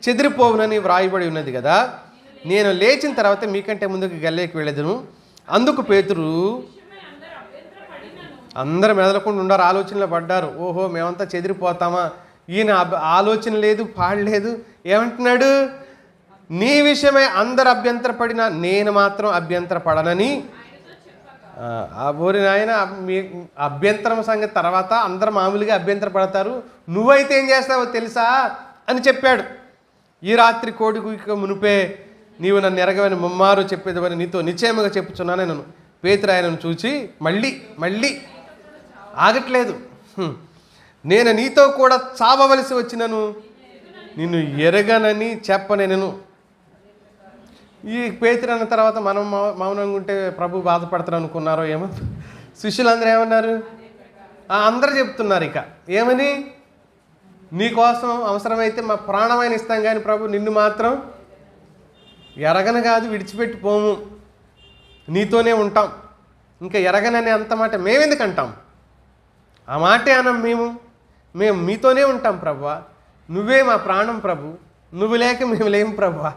చెదిరిపోవునని వ్రాయబడి ఉన్నది కదా. నేను లేచిన తర్వాత మీకంటే ముందుకు గల్లేకి వెళ్ళేదను. అందుకు పేతురు, అందరూ మెదలకుండా ఉండారు, ఆలోచనలో పడ్డారు. ఓహో మేమంతా చెదిరిపోతామా, ఈయన ఆలోచన లేదు పాడలేదు. ఏమంటున్నాడు? నీ విషయమై అందరు అభ్యంతరపడినా నేను మాత్రం అభ్యంతరపడనని. బోరి నాయన, మీ అభ్యంతరం సంగతి తర్వాత, అందరు మామూలుగా అభ్యంతరపడతారు, నువ్వైతే ఏం చేస్తావో తెలుసా అని చెప్పాడు. ఈ రాత్రి కోడికి మునిపే నీవు నన్ను ఎరగవని ముమ్మారు చెప్పేదవని నీతో నిశ్చయముగా చెప్పుచున్నాను. నేను పేతురు ఆయనను చూచి మళ్ళీ ఆగట్లేదు, నేను నీతో కూడా చావవలసి వచ్చినను నిన్ను ఎరగనని చెప్పనేను. ఈ పేతురు అన్న తర్వాత మనం మౌనంగా ఉంటే ప్రభు బాధపడతారు అనుకున్నారో ఏమో. శిష్యులందరూ ఏమన్నారు? అందరూ చెప్తున్నారు ఇక ఏమని, నీకోసం అవసరమైతే మా ప్రాణమైన ఇస్తాం కానీ ప్రభు నిన్ను మాత్రం ఎరగను కాదు, విడిచిపెట్టి పోము, నీతోనే ఉంటాం. ఇంకా ఎరగనని అంత మాట మేమెందుకు అంటాం? ఆ మాటే అనం మేము మీతోనే ఉంటాం ప్రభువా, నువ్వే మా ప్రాణం ప్రభు, నువ్వు లేక మేము లేము ప్రభువా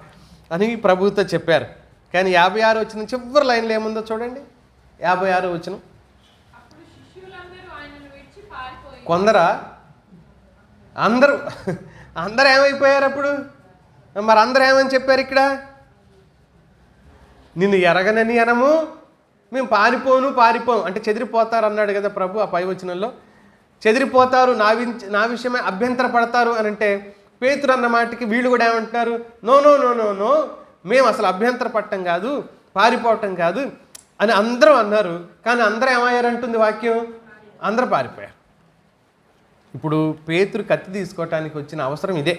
అని ప్రభువుతో చెప్పారు. కానీ 56 వచనం చివరి లైన్లో ఏముందో చూడండి. 56 వచనం. కొందరా అందరూ ఏమైపోయారు అప్పుడు? మరి అందరూ ఏమని చెప్పారు ఇక్కడ? నిన్ను ఎరగనని అనము, మేము పారిపోము అంటే చెదిరిపోతారు అన్నాడు కదా ప్రభు ఆ పై వచనంలో. చెదిరిపోతారు, నా విషయమే అభ్యంతర పడతారు అని అంటే, పేతురు అన్న మాటకి వీళ్ళు కూడా ఏమంటున్నారు? నో, మేము అసలు అభ్యంతర పడటం కాదు, పారిపోవటం కాదు అని అందరూ అన్నారు. కానీ అందరూ ఏమయ్యారంటుంది వాక్యం, అందరూ పారిపోయారు. ఇప్పుడు పేతురు కత్తి తీసుకోవటానికి వచ్చిన అవసరం ఇదే.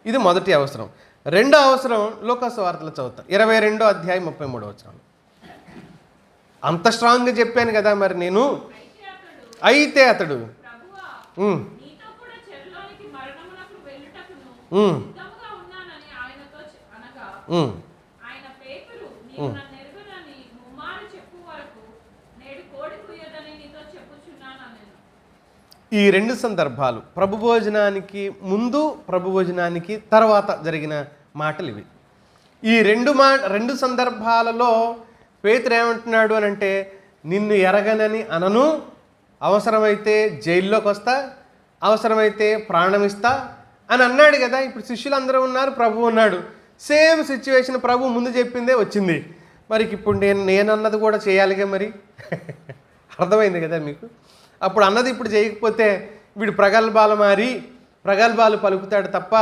ఇది మొదటి అవసరం. రెండో అవసరం లూకా సువార్తలో చదువుతాం, 22వ అధ్యాయం 33వ వచనం. అంత స్ట్రాంగ్గా చెప్పాను కదా మరి నేను. అయితే అతడు ఈ రెండు సందర్భాలు ప్రభు భోజనానికి ముందు, ప్రభు భోజనానికి తర్వాత జరిగిన మాటలు ఇవి. ఈ రెండు సందర్భాలలో పేతురు ఏమంటున్నాడు అని అంటే, నిన్ను ఎరగనని అనను, అవసరమైతే జైల్లోకి వస్తా, అవసరమైతే ప్రాణం ఇస్తా అని అన్నాడు కదా. ఇప్పుడు శిష్యులందరూ ఉన్నారు, ప్రభు ఉన్నాడు. సేమ్ సిచ్యువేషన్ ప్రభు ముందు చెప్పిందే వచ్చింది. మరి ఇప్పుడు నేను అన్నది కూడా చేయాలిగా మరి. అర్థమైంది కదా మీకు? అప్పుడు అన్నది ఇప్పుడు చేయకపోతే వీడు ప్రగల్భాలు పలుకుతాడు తప్ప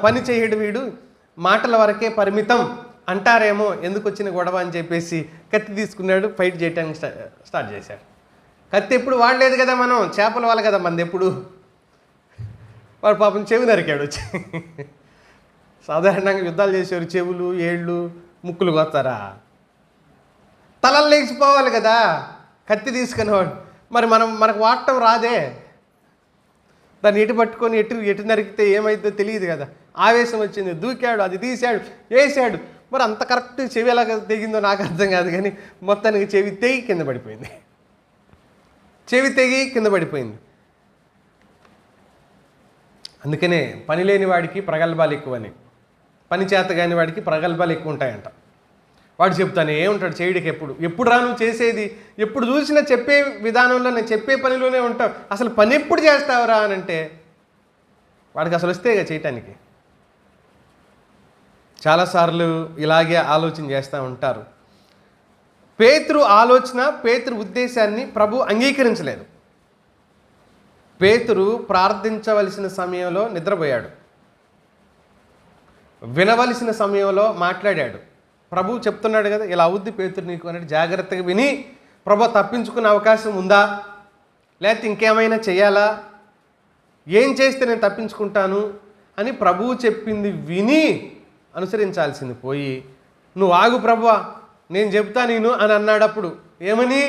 పని చేయడు, వీడు మాటల వరకే పరిమితం అంటారేమో, ఎందుకు వచ్చిన గొడవ అని చెప్పేసి కత్తి తీసుకున్నాడు, ఫైట్ చేయడానికి స్టార్ట్ చేశాడు. కత్తి ఎప్పుడు వాడలేదు కదా, మనం చేపల వాళ్ళ కదా మనది ఎప్పుడు. వాడు పాపం చెవి నరికాడు వచ్చి. సాధారణంగా యుద్ధాలు చేసేవారు చెవులు, ఏళ్ళు, ముక్కులు కొత్తారా? తలలు లేచిపోవాలి కదా కత్తి తీసుకునేవాడు. మరి మనకు వాడటం రాదే, దాన్ని ఎటు పట్టుకొని ఎటు నరికితే ఏమైందో తెలియదు కదా. ఆవేశం వచ్చింది, దూకాడు, అది తీశాడు, వేసాడు. మరి అంత కరెక్ట్ చెవి ఎలా తెగిందో నాకు అర్థం కాదు, కానీ మొత్తానికి చెవి తెగి కింద పడిపోయింది. చెవి తెగి కింద పడిపోయింది. అందుకనే పని లేని వాడికి ప్రగల్భాలు ఎక్కువని, పని చేత కాని వాడికి ప్రగల్భాలు ఎక్కువ ఉంటాయంట. వాడు చెప్తానే ఏముంటాడు చేయడికి, ఎప్పుడు రా నువ్వు చేసేది, ఎప్పుడు చూసినా చెప్పే విధానంలో, నేను చెప్పే పనిలోనే ఉంటావు, అసలు పని ఎప్పుడు చేస్తావురా అని అంటే వాడికి అసలు వస్తే చేయటానికి. చాలాసార్లు ఇలాగే ఆలోచన చేస్తూ ఉంటారు. పేతురు ఆలోచన, పేతురు ఉద్దేశాన్ని ప్రభు అంగీకరించలేదు. పేతురు ప్రార్థించవలసిన సమయంలో నిద్రపోయాడు, వినవలసిన సమయంలో మాట్లాడాడు. ప్రభు చెప్తున్నాడు కదా, ఇలా అవుద్ది పేతురు నీకు అనేది, జాగ్రత్తగా విని ప్రభు తప్పించుకునే అవకాశం ఉందా, లేకపోతే ఇంకేమైనా చేయాలా, ఏం చేస్తే నేను తప్పించుకుంటాను అని ప్రభువు చెప్పింది విని అనుసరించాల్సింది పోయి, నువ్వు ఆగు ప్రభువా నేను చెప్తా నేను అని అన్నాడప్పుడు ఏమని,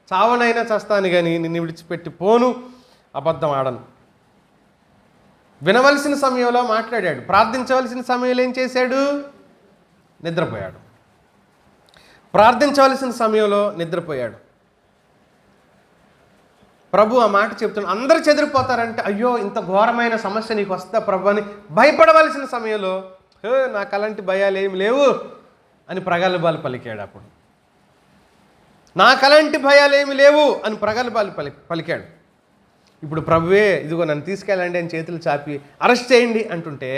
చావనైనా చస్తాను కానీ నిన్ను విడిచిపెట్టి పోను, అబద్ధం ఆడను. వినవలసిన సమయంలో మాట్లాడాడు, ప్రార్థించవలసిన సమయంలో ఏం చేశాడు, నిద్రపోయాడు. ప్రార్థించవలసిన సమయంలో నిద్రపోయాడు. ప్రభు ఆ మాట చెప్తున్నాడు. అందరూ చెదిరిపోతారంటే అయ్యో ఇంత ఘోరమైన సమస్య నీకు వస్తా ప్రభు అని భయపడవలసిన సమయంలో నాకు అలాంటి భయాలు ఏమి లేవు అని ప్రగల్భాలు పలికాడు. అప్పుడు నాకు అలాంటి భయాలు ఏమి లేవు అని ప్రగల్భాలు పలికాడు. ఇప్పుడు ప్రభువే ఇదిగో నన్ను తీసుకెళ్ళండి అని చేతులు చాపి అరెస్ట్ చేయండి అంటుంటే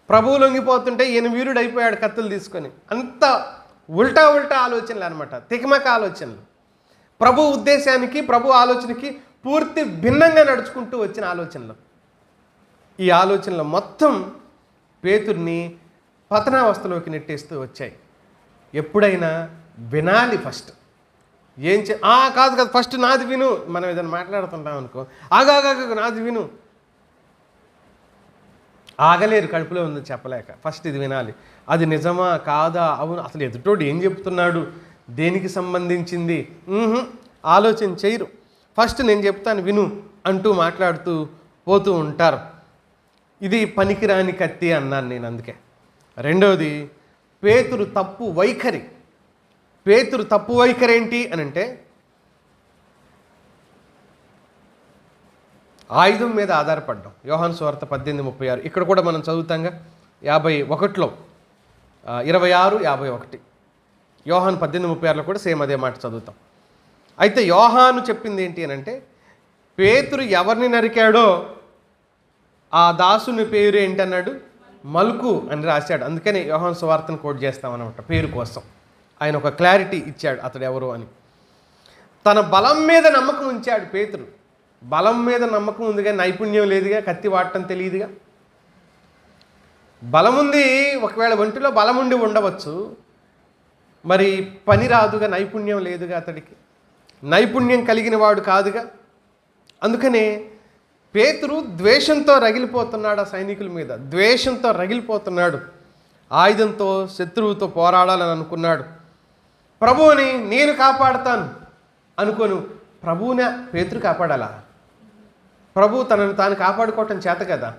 ప్రభువు లొంగిపోతుంటే ఈయన వీరుడు అయిపోయాడు కత్తులు తీసుకొని. అంత ఉల్టా ఆలోచనలు అనమాట, తికమక ఆలోచనలు. ప్రభు ఉద్దేశానికి, ప్రభు ఆలోచనకి పూర్తి భిన్నంగా నడుచుకుంటూ వచ్చిన ఆలోచనలు. ఈ ఆలోచనలు మొత్తం పేతుర్ని పతనావస్థలోకి నెట్టేస్తూ వచ్చాయి. ఎప్పుడైనా వినాలి ఫస్ట్. కాదు ఫస్ట్ నాది విను. మనం ఏదైనా మాట్లాడుతుంటాం అనుకో, ఆగాగా నాది విను. ఆగలేరు, కడుపులో ఉంది చెప్పలేక. ఫస్ట్ ఇది వినాలి, అది నిజమా కాదా, అవును అసలు ఎదుటోడు ఏం చెప్తున్నాడు, దేనికి సంబంధించింది ఆలోచన చేయరు. ఫస్ట్ నేను చెప్తాను విను అంటూ మాట్లాడుతూ పోతూ ఉంటారు. ఇది పనికిరాని కత్తి అన్నాను నేను. అందుకే రెండవది పేతురు తప్పు వైఖరి. పేతురు తప్పు వైఖరి ఏంటి అని అంటే ఆయుధం మీద ఆధారపడ్డం. యోహాను సువార్త 18:36 ఇక్కడ కూడా మనం చదువుతాంగా, 51లో 26, 51. యోహాను 18:36లో కూడా సేమ్ అదే మాట చదువుతాం. అయితే యోహాను చెప్పింది ఏంటి అని అంటే పేతురు ఎవరిని నరికాడో ఆ దాసుని పేరు ఏంటన్నాడు, మల్కు అని రాశాడు. అందుకని యోహాను సువార్తను కోట్ చేస్తామన్నమాట పేరు కోసం. ఆయన ఒక క్లారిటీ ఇచ్చాడు అతడు ఎవరు అని. తన బలం మీద నమ్మకం ఉంచాడు పేతురు. బలం మీద నమ్మకం ఉంది కానీ నైపుణ్యం లేదుగా, కత్తి వాడటం తెలియదుగా. బలం ఉంది, ఒకవేళ ఒంటిలో బలం ఉండి ఉండవచ్చు, మరి పని రాదుగా, నైపుణ్యం లేదుగా అతడికి, నైపుణ్యం కలిగిన వాడు కాదుగా. అందుకనే పేతురు ద్వేషంతో రగిలిపోతున్నాడు, ఆ సైనికుల మీద ద్వేషంతో రగిలిపోతున్నాడు. ఆయుధంతో శత్రువుతో పోరాడాలని అనుకున్నాడు. ప్రభువుని నేను కాపాడుతాను అనుకోను, ప్రభువునే పేతురు కాపాడాలా? ప్రభువు తనను తాను కాపాడుకోవటం చేత కదా,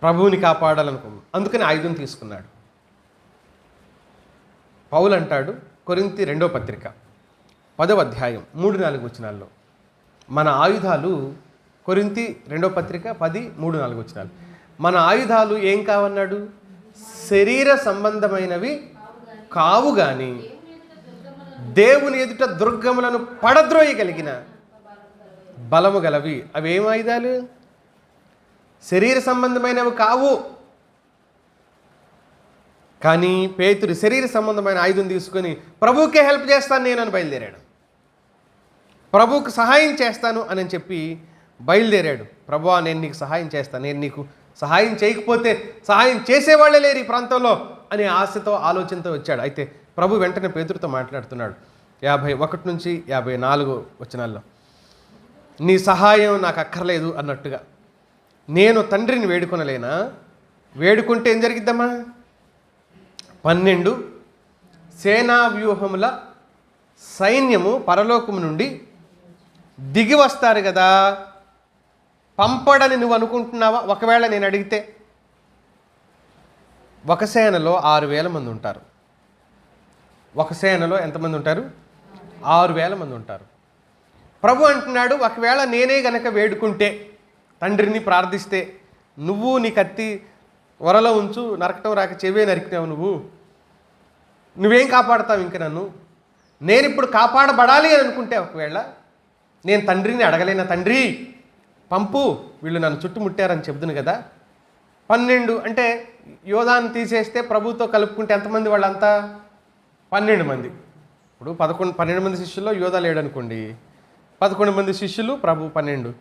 ప్రభువుని కాపాడాలనుకో. అందుకని ఆయుధం తీసుకున్నాడు. పౌలు అంటాడు కొరింథీ 2వ పత్రిక 10వ అధ్యాయం 3-4 వచనాల్లో, మన ఆయుధాలు, కొరింథీ 2వ పత్రిక 10:3-4 వచనాలు, మన ఆయుధాలు ఏం కావన్నాడు, శరీర సంబంధమైనవి కావు గాని దేవుని ఎదుట దుర్గములను పడద్రోయగలిగిన బలము గలవి. అవి ఏం ఆయుధాలు? శరీర సంబంధమైనవి కావు. కానీ పేతురు శరీర సంబంధమైన ఆయుధం తీసుకొని ప్రభువుకే హెల్ప్ చేస్తాను నేను అని బయలుదేరాడు. ప్రభువుకు సహాయం చేస్తాను అని చెప్పి బయలుదేరాడు. ప్రభువా నేను నీకు సహాయం చేస్తాను, నేను నీకు సహాయం చేయకపోతే సహాయం చేసేవాళ్ళే లేరు ఈ ప్రాంతంలో అనే ఆశతో, ఆలోచనతో వచ్చాడు. అయితే ప్రభు వెంటనే పేతురుతో మాట్లాడుతున్నాడు, 51 నుంచి 54 వచనాల్లో, నీ సహాయం నాకు అక్కర్లేదు అన్నట్టుగా, నేను తండ్రిని వేడుకొనలేనా? వేడుకుంటే ఏం జరిగిద్దమ్మా? 12 సేనా వ్యూహముల సైన్యము పరలోకము నుండి దిగి వస్తారు కదా, పంపడని నువ్వు అనుకుంటున్నావా? ఒకవేళ నేను అడిగితే, ఒక సేనలో 6,000 మంది ఉంటారు. ఒక సేనలో ఎంతమంది ఉంటారు? 6,000 మంది ఉంటారు. ప్రభు అంటున్నాడు, ఒకవేళ నేనే గనక వేడుకుంటే, తండ్రిని ప్రార్థిస్తే, నువ్వు నీ కత్తి వరలో ఉంచు, నరకటం రాక చెవే నరికినావు, నువ్వేం కాపాడుతావు ఇంక నన్ను? నేను ఇప్పుడు కాపాడబడాలి అని అనుకుంటే, ఒకవేళ నేను తండ్రిని అడగలేనా, తండ్రి పంపు, వీళ్ళు నన్ను చుట్టుముట్టారని చెబుదును కదా. 12 అంటే యోధాన్ని తీసేస్తే ప్రభుతో కలుపుకుంటే ఎంతమంది వాళ్ళంతా? 12 మంది. ఇప్పుడు 12 మంది శిష్యుల్లో యోధా లేడనుకోండి, 11 మంది శిష్యులు, ప్రభు 12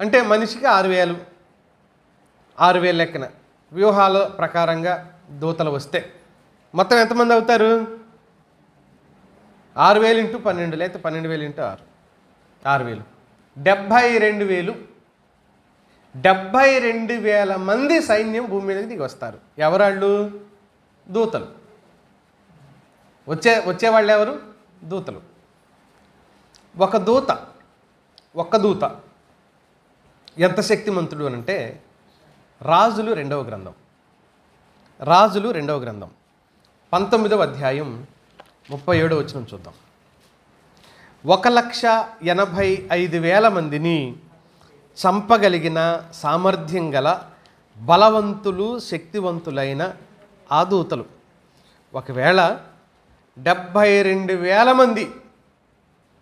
అంటే మనిషికి 6,000 లెక్కన వ్యూహాల ప్రకారంగా దూతలు వస్తే మొత్తం ఎంతమంది అవుతారు? 6,000 × 12 లేకపోతే 12,000 × 6, 6,000, 72,000. 72,000 మంది సైన్యం భూమి మీదకి దిగి వస్తారు. ఎవరాళ్ళు? దూతలు. వచ్చేవాళ్ళు ఎవరు? దూతలు. ఒక్క దూత ఎంత శక్తిమంతుడు అని అంటే, రాజులు 2వ గ్రంథం 19వ అధ్యాయం 37వ వచనం చూద్దాం. 1,85,000 మందిని చంపగలిగిన సామర్థ్యం గల బలవంతులు, శక్తివంతులైన ఆ దూతలు ఒకవేళ 72,000 మంది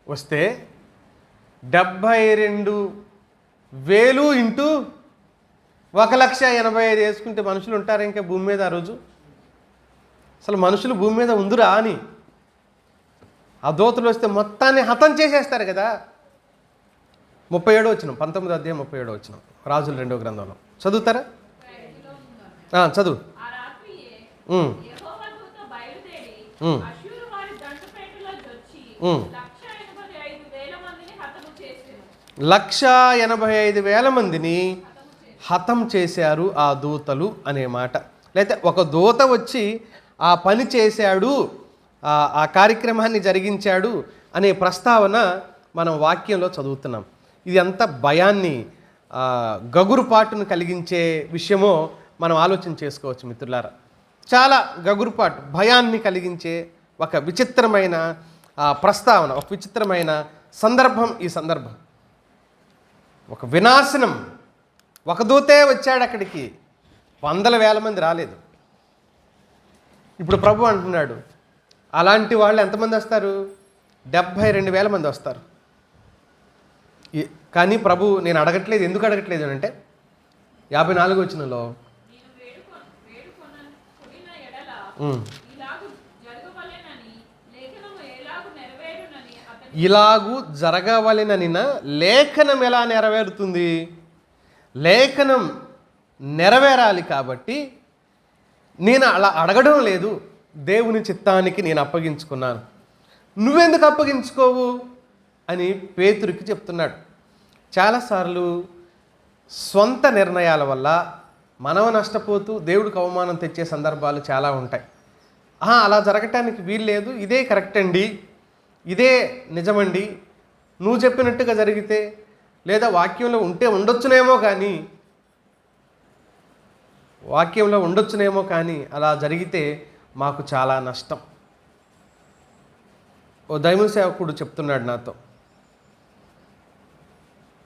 వస్తే, 72,000 ఇంటూ 1,85,000 వేసుకుంటే మనుషులు ఉంటారా ఇంకా భూమి మీద ఆ రోజు? అసలు మనుషులు భూమి మీద ఉందిరా అని ఆ దూతలు వస్తే మొత్తాన్ని హతం చేసేస్తారు కదా. 37వ వచనం, 19వ అధ్యాయం 37వ వచనం, రాజులు 2వ గ్రంథంలో చదువుతారా? చదువు. లక్ష 85,000 మందిని హతం చేశారు ఆ దూతలు అనే మాట. లేకపోతే ఒక దూత వచ్చి ఆ పని చేశాడు, ఆ కార్యక్రమాన్ని జరిగించాడు అనే ప్రస్తావన మనం వాక్యంలో చదువుతున్నాం. ఇది అంత భయాన్ని, గగురుపాటును కలిగించే విషయమో మనం ఆలోచన చేసుకోవచ్చు మిత్రులారా. చాలా గగురుపాటు, భయాన్ని కలిగించే ఒక విచిత్రమైన ప్రస్తావన, ఒక విచిత్రమైన సందర్భం. ఈ సందర్భం ఒక వినాశనం. ఒక దూతే వచ్చాడు అక్కడికి, 100,000 మంది రాలేదు. ఇప్పుడు ప్రభు అంటున్నాడు, అలాంటి వాళ్ళు ఎంతమంది వస్తారు? 72,000 మంది వస్తారు. కానీ ప్రభు నేను అడగట్లేదు. ఎందుకు అడగట్లేదు అని అంటే, 54వ వచనంలో ఇలాగూ జరగవలెననిన లేఖనం ఎలా నెరవేరుతుంది? లేఖనం నెరవేరాలి కాబట్టి నేను అలా అడగడం లేదు, దేవుని చిత్తానికి నేను అప్పగించుకున్నాను. నువ్వెందుకు అప్పగించుకోవు అని పేతురుకి చెప్తున్నాడు. చాలాసార్లు స్వంత నిర్ణయాల వల్ల మనం నష్టపోతూ దేవుడికి అవమానం తెచ్చే సందర్భాలు చాలా ఉంటాయి. అలా జరగటానికి వీలు లేదు, ఇదే కరెక్ట్ అండి, ఇదే నిజమండి, నువ్వు చెప్పినట్టుగా జరిగితే, లేదా వాక్యంలో ఉండొచ్చునేమో కానీ అలా జరిగితే మాకు చాలా నష్టం. ఓ దైవ సేవకుడు చెప్తున్నాడు నాతో,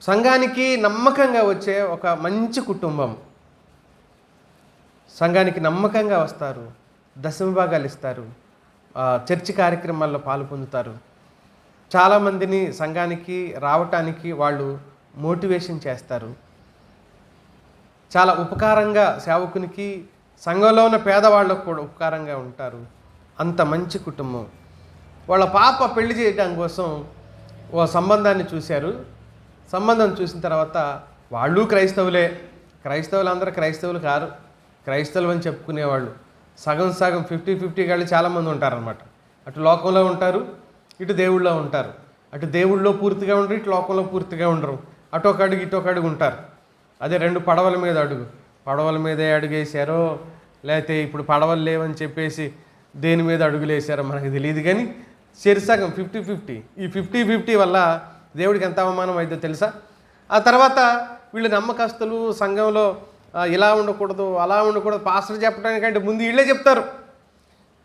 సంఘానికి నమ్మకంగా వచ్చే ఒక మంచి కుటుంబం, సంఘానికి నమ్మకంగా వస్తారు, దశమభాగాలు ఇస్తారు, చర్చి కార్యక్రమాల్లో పాలు పొందుతారు, చాలామందిని సంఘానికి రావటానికి వాళ్ళు మోటివేషన్ చేస్తారు, చాలా ఉపకారంగా సేవకునికి, సంఘంలో ఉన్న పేదవాళ్ళకు కూడా ఉపకారంగా ఉంటారు. అంత మంచి కుటుంబం. వాళ్ళ పాప పెళ్లి చేయడం కోసం ఓ సంబంధాన్ని చూశారు. సంబంధం చూసిన తర్వాత వాళ్ళు క్రైస్తవులే, క్రైస్తవులందరూ క్రైస్తవులు కారు, క్రైస్తవులు అని చెప్పుకునేవాళ్ళు సగం 50-50 గాళ్ళు చాలామంది ఉంటారనమాట. అటు లోకంలో ఉంటారు, ఇటు దేవుళ్ళో ఉంటారు. అటు దేవుళ్ళో పూర్తిగా ఉండరు, ఇటు లోకంలో పూర్తిగా ఉండరు. అటు ఒక అడుగు ఇటు ఒక అడుగు ఉంటారు. అదే రెండు పడవల మీద అడుగు. పడవల మీదే అడుగేశారో లేకపోతే ఇప్పుడు పడవలు లేవని చెప్పేసి దేని మీద అడుగులు వేసారో మనకు తెలియదు, కానీ చెరిసగం 50-50. ఈ 50-50 వల్ల దేవుడికి ఎంత అవమానం అయిద్దో తెలుసా? ఆ తర్వాత వీళ్ళు నమ్మకస్తులు సంఘంలో ఇలా ఉండకూడదు అలా ఉండకూడదు పాస్టర్ చెప్పడానికంటే ముందు వీళ్ళే చెప్తారు.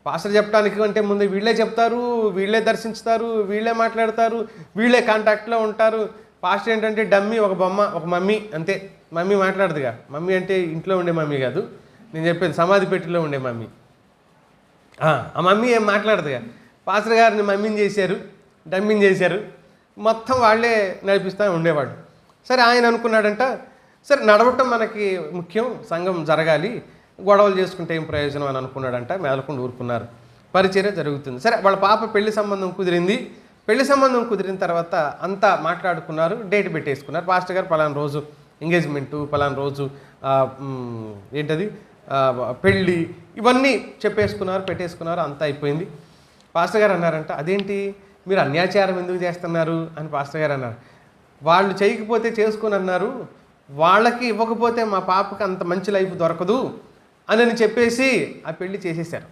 పాస్టర్ చెప్పడానికి అంటే ముందు వీళ్ళే చెప్తారు, వీళ్ళే దర్శించుతారు, వీళ్ళే మాట్లాడతారు, వీళ్ళే కాంటాక్ట్లో ఉంటారు. పాస్టర్ ఏంటంటే డమ్మీ, ఒక బొమ్మ, ఒక మమ్మీ అంతే. మమ్మీ మాట్లాడదుగా. మమ్మీ అంటే ఇంట్లో ఉండే మమ్మీ కాదు, నేను చెప్పేది సమాధి పెట్టిలో ఉండే మమ్మీ. ఆ మమ్మీ ఏం మాట్లాడదుగా. పాస్టర్ గారిని మమ్మీని చేశారు, డమ్మీని చేశారు, మొత్తం వాళ్ళే నడిపిస్తూ ఉండేవాడు. సరే ఆయన అనుకున్నాడంట, సరే నడవటం మనకి ముఖ్యం, సంఘం జరగాలి, గొడవలు చేసుకుంటే ఏం ప్రయోజనం అని అనుకున్నాడంట. మెదలకుండా ఊరుకున్నారు. పరిచర్య జరుగుతుంది. సరే వాళ్ళ పాప పెళ్లి సంబంధం కుదిరింది. పెళ్లి సంబంధం కుదిరిన తర్వాత అంతా మాట్లాడుకున్నారు, డేట్ పెట్టేసుకున్నారు. పాస్టర్ గారు పలానా రోజు ఎంగేజ్మెంటు, పలానా రోజు ఏంటది పెళ్ళి, ఇవన్నీ చెప్పేసుకున్నారు, పెట్టేసుకున్నారు, అంతా అయిపోయింది. పాస్టర్ గారు అన్నారంట, అదేంటి మీరు అన్యాచారం ఎందుకు చేస్తున్నారు అని పాస్టర్ గారు అన్నారు. వాళ్ళు చేయకపోతే చేసుకుని అన్నారు, వాళ్ళకి ఇవ్వకపోతే మా పాపకి అంత మంచి లైఫ్ దొరకదు అని చెప్పేసి ఆ పెళ్లి చేసేసారు.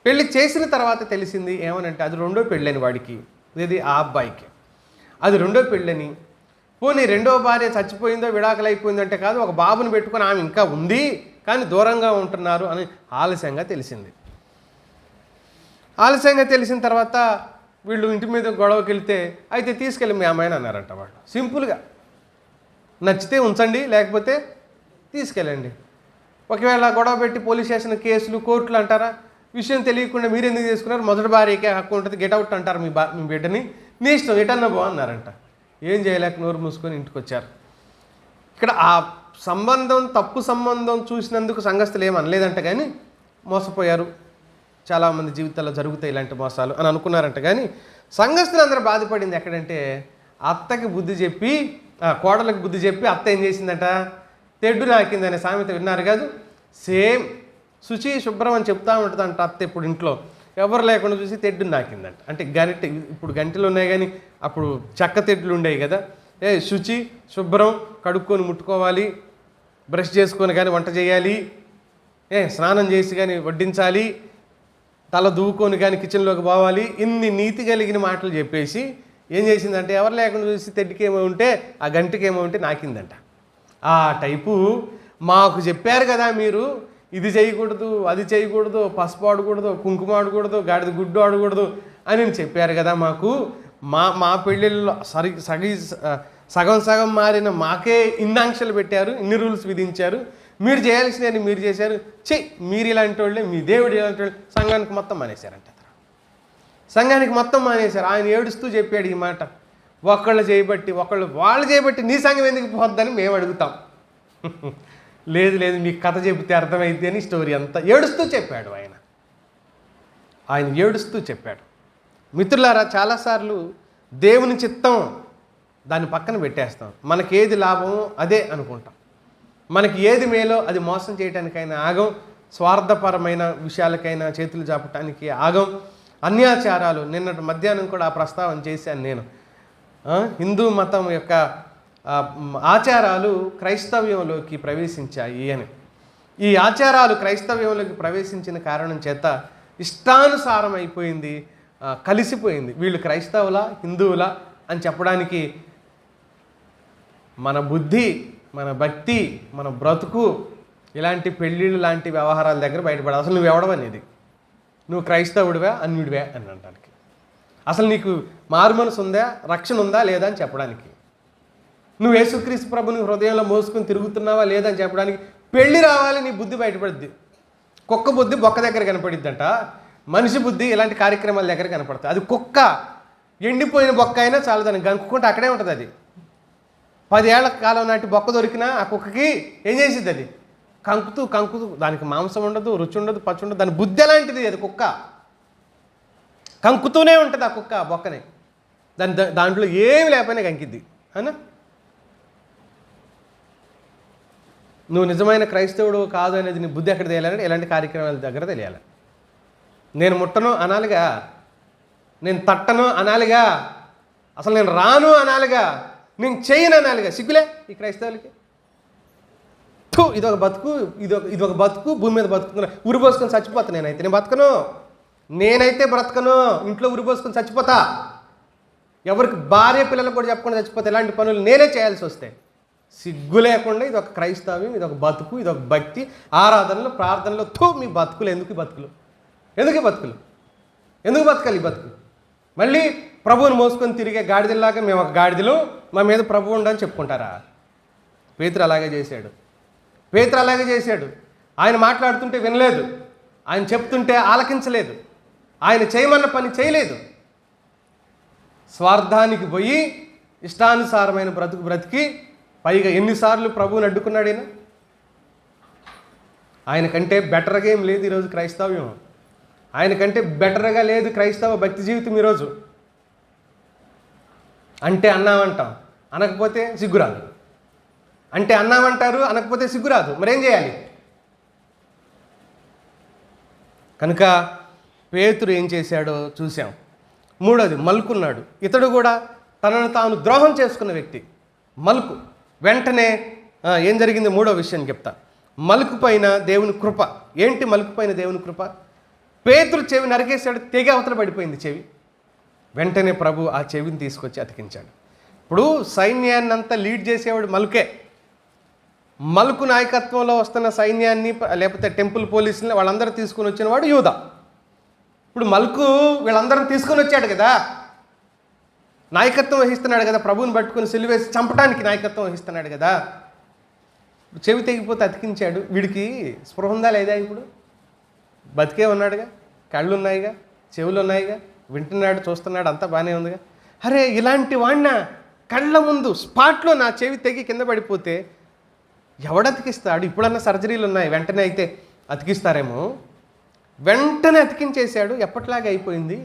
పెళ్లి చేసిన తర్వాత తెలిసింది ఏమనంటే అది రెండో పెళ్ళని వాడికి, ఇది ఆ అబ్బాయికి అది రెండో పెళ్ళని. పోనీ రెండో భార్య చచ్చిపోయిందో విడాకులు అయిపోయిందంటే కాదు, ఒక బాబుని పెట్టుకొని ఆమె ఇంకా ఉంది కానీ దూరంగా ఉంటున్నారు అని ఆలస్యంగా తెలిసింది. ఆలస్యంగా తెలిసిన తర్వాత వీళ్ళు ఇంటి మీద గొడవకి వెళ్తే అయితే తీసుకెళ్ళి మీ అమ్మాయిని అన్నారంట వాళ్ళు. సింపుల్గా నచ్చితే ఉంచండి, లేకపోతే తీసుకెళ్ళండి. ఒకవేళ గొడవ పెట్టి పోలీస్ స్టేషన్ కేసులు కోర్టులు అంటారా? విషయం తెలియకుండా మీరు ఎందుకు చేసుకున్నారు? మొదటి భార్యకే హక్కు ఉంటుంది, గెటౌట్ అంటారు మీ బిడ్డని, మీ ఇష్టం ఎటన్నా బాగున్నారంట. ఏం చేయలేక నోరు మూసుకొని ఇంటికి వచ్చారు. ఇక్కడ ఆ సంబంధం తప్పు సంబంధం చూసినందుకు సంఘస్థులు ఏమనలేదంట, కానీ మోసపోయారు, చాలామంది జీవితాల్లో జరుగుతాయి ఇలాంటి మోసాలు అని అనుకున్నారంట. కానీ సంఘస్థులు అందరూ బాధపడింది ఎక్కడంటే అత్తకి బుద్ధి చెప్పి, కోడలకు బుద్ధి చెప్పి అత్త ఏం చేసిందట, తెడ్డు నాకిందనే సామెత విన్నారు కాదు? సేమ్ శుచి శుభ్రం అని చెప్తా ఉంటుందంట అత్త. ఇప్పుడు ఇంట్లో ఎవరు లేకుండా చూసి తెడ్డు నాకిందంట. అంటే గంటె, ఇప్పుడు గంటెలు ఉన్నాయి కానీ అప్పుడు చెక్క తెడ్లు ఉండేవి కదా. శుచి శుభ్రం, కడుక్కొని ముట్టుకోవాలి, బ్రష్ చేసుకొని కానీ వంట చేయాలి, స్నానం చేసి కానీ వడ్డించాలి, తల దూకొని కానీ కిచెన్లోకి పోవాలి, ఇన్ని నీతి కలిగిన మాటలు చెప్పేసి ఏం చేసిందంటే ఎవరు లేకుండా చూసి తెడ్డికేమో ఉంటే ఆ గంటకేమో ఉంటే నాకిందంట. ఆ టైపు మాకు చెప్పారు కదా మీరు, ఇది చేయకూడదు అది చేయకూడదు, పసుపు ఆడకూడదు, కుంకుమ ఆడకూడదు, గాడిద గుడ్డు ఆడకూడదు అని చెప్పారు కదా మాకు. మా పెళ్ళిళ్ళలో సగం సగం మారిన మాకే ఇన్ని ఆంక్షలు పెట్టారు, ఇన్ని రూల్స్ విధించారు, మీరు చేయాల్సినవి మీరు చేశారు, మీరు ఇలాంటి వాళ్ళే, మీ దేవుడు ఇలాంటి వాళ్ళు, సంఘానికి మొత్తం మానేశారంట. సంఘానికి మొత్తం మానేశారు. ఆయన ఏడుస్తూ చెప్పాడు ఈ మాట, వాళ్ళు చేయబట్టి నీ సంఘం ఎందుకు పోద్దని మేము అడుగుతాం. లేదు లేదు మీకు కథ చెబితే అర్థమైంది అని స్టోరీ అంతా ఏడుస్తూ చెప్పాడు ఆయన ఏడుస్తూ చెప్పాడు. మిత్రులారా, చాలాసార్లు దేవుని చిత్తం దాన్ని పక్కన పెట్టేస్తాం. మనకి ఏది లాభమో అదే అనుకుంటాం, మనకి ఏది మేలో అది మోసం చేయడానికైనా ఆగం, స్వార్థపరమైన విషయాలకైనా చేతులు చాపటానికి ఆగం, అన్యాచారాలు. నిన్నటి మధ్యాహ్నం కూడా ఆ ప్రస్తావన చేశాను నేను. హిందూ మతం యొక్క ఆచారాలు క్రైస్తవ్యంలోకి ప్రవేశించాయి అని. ఈ ఆచారాలు క్రైస్తవ్యంలోకి ప్రవేశించిన కారణం చేత ఇష్టానుసారం అయిపోయింది, కలిసిపోయింది. వీళ్ళు క్రైస్తవుల హిందువుల అని చెప్పడానికి మన బుద్ధి, మన భక్తి, మన బ్రతుకు ఇలాంటి పెళ్ళిళ్ళు లాంటి వ్యవహారాల దగ్గర బయటపడ. అసలు నువ్వు ఎవడవనేది, నువ్వు క్రైస్తవుడివా అన్యుడివా అని అనడానికి, అసలు నీకు మారు మనసు ఉందా, రక్షణ ఉందా లేదా అని చెప్పడానికి, నువ్వు యేసుక్రీస్తు ప్రభుని హృదయంలో మోసుకొని తిరుగుతున్నావా లేదా అని చెప్పడానికి పెళ్ళి రావాలి, నీ బుద్ధి బయటపడుద్ది. కుక్క బుద్ధి బొక్క దగ్గర కనపడిద్దంట, మనిషి బుద్ధి ఇలాంటి కార్యక్రమాల దగ్గర కనపడుతుంది. అది కుక్క ఎండిపోయిన బొక్క అయినా చాలా దాన్ని గనుక్కుంటే అక్కడే ఉంటుంది. అది 10 ఏళ్ల కాలం నాటి బొక్క దొరికినా ఆ కుక్కకి ఏం చేసిద్ది, అది కంకుతూ దానికి మాంసం ఉండదు, రుచి ఉండదు, పచ్చి ఉండదు. దాని బుద్ధి ఎలాంటిది, అది కుక్క కంకుతూనే ఉంటుంది. ఆ కుక్క బొక్కనే దాంట్లో ఏమి లేకపోయినా కంకిద్ది అన్నా. నువ్వు నిజమైన క్రైస్తవుడు కాదు అనేది నీ బుద్ధి ఎక్కడ తెలియాలంటే ఇలాంటి కార్యక్రమాల దగ్గర తెలియాలి. నేను ముట్టను అనాలిగా, నేను తట్టను అనాలిగా, అసలు నేను రాను అనాలిగా, నేను చేయను అనాలిగా. సిగ్గులే ఈ క్రైస్తవులకి. ఇదొక బతుకు, ఇదొక బతుకు, భూమి మీద బతుకుతున్నా. ఉరిపోసుకొని చచ్చిపోతా. నేను బతకను, నేనైతే బ్రతకను. ఇంట్లో ఉరిపోసుకొని చచ్చిపోతా. ఎవరికి భార్య పిల్లలకు కూడా చెప్పకుండా చచ్చిపోతే ఇలాంటి పనులు నేనే చేయాల్సి వస్తాయి. సిగ్గు లేకుండా ఇదొక క్రైస్తవ్యం, ఇదొక బతుకు, ఇదొక భక్తి, ఆరాధనలు, ప్రార్థనలు. మీ బతుకులు ఎందుకు బతుకులు? ఎందుకు బతకాలి ఈ బతుకు? మళ్ళీ ప్రభువుని మోసుకొని తిరిగే గాడిదలాగా మేము ఒక గాడిదలు, మా మీద ప్రభువు ఉండని చెప్పుకుంటారా? పేతురు అలాగే చేశాడు. ఆయన మాట్లాడుతుంటే వినలేదు, ఆయన చెప్తుంటే ఆలకించలేదు, ఆయన చేయమన్న పని చేయలేదు. స్వార్థానికి పోయి ఇష్టానుసారమైన బ్రతికి పైగా ఎన్నిసార్లు ప్రభువుని అడ్డుకున్నాడు ఈయన. ఆయనకంటే బెటర్గా ఏం లేదు ఈరోజు క్రైస్తవ్యం. ఆయనకంటే బెటర్గా లేదు క్రైస్తవ భక్తి జీవితం ఈరోజు. అంటే అన్నామంటాం, అనకపోతే సిగ్గురాదు. అంటే అన్నామంటారు, అనకపోతే సిగ్గురాదు. మరేం చేయాలి? కనుక పేతురు ఏం చేశాడో చూసాం. మూడోది, మలుకున్నాడు. ఇతడు కూడా తనను తాను ద్రోహం చేసుకున్న వ్యక్తి. మలుకు వెంటనే ఏం జరిగింది? మూడో విషయం చెప్తా. మలుకు పైన దేవుని కృప. ఏంటి మలుకు పైన దేవుని కృప? పేతురు చెవి నరికేశాడు, తెగ అవతల పడిపోయింది చెవి. వెంటనే ప్రభు ఆ చెవిని తీసుకొచ్చి అతికించాడు. ఇప్పుడు సైన్యాన్ని అంతా లీడ్ చేసేవాడు మలుకే. మలుకు నాయకత్వంలో వస్తున్న సైన్యాన్ని లేకపోతే టెంపుల్ పోలీసుని వాళ్ళందరూ తీసుకుని వచ్చిన వాడు యూదా. ఇప్పుడు మలుకు వీళ్ళందరం తీసుకొని వచ్చాడు కదా, నాయకత్వం వహిస్తున్నాడు కదా, ప్రభువుని పట్టుకుని సిలువేసి చంపడానికి నాయకత్వం వహిస్తున్నాడు కదా. చెవి తెగిపోతే అతికించాడు. వీడికి స్పృహ ఉందా లేదా? ఇప్పుడు బతికే ఉన్నాడుగా, కళ్ళు ఉన్నాయిగా, చెవులు ఉన్నాయిగా, వింటున్నాడు, చూస్తున్నాడు, అంతా బాగానే ఉందిగా. అరే ఇలాంటి వాడిన కళ్ళ ముందు స్పాట్లో నా చెవి తెగి కింద పడిపోతే ఎవడతికిస్తాడు? ఇప్పుడన్నా సర్జరీలు ఉన్నాయి, వెంటనే అయితే అతికిస్తారేమో. వెంటనే అతికించేశాడు. ఎప్పట్లాగా అయిపోయింది.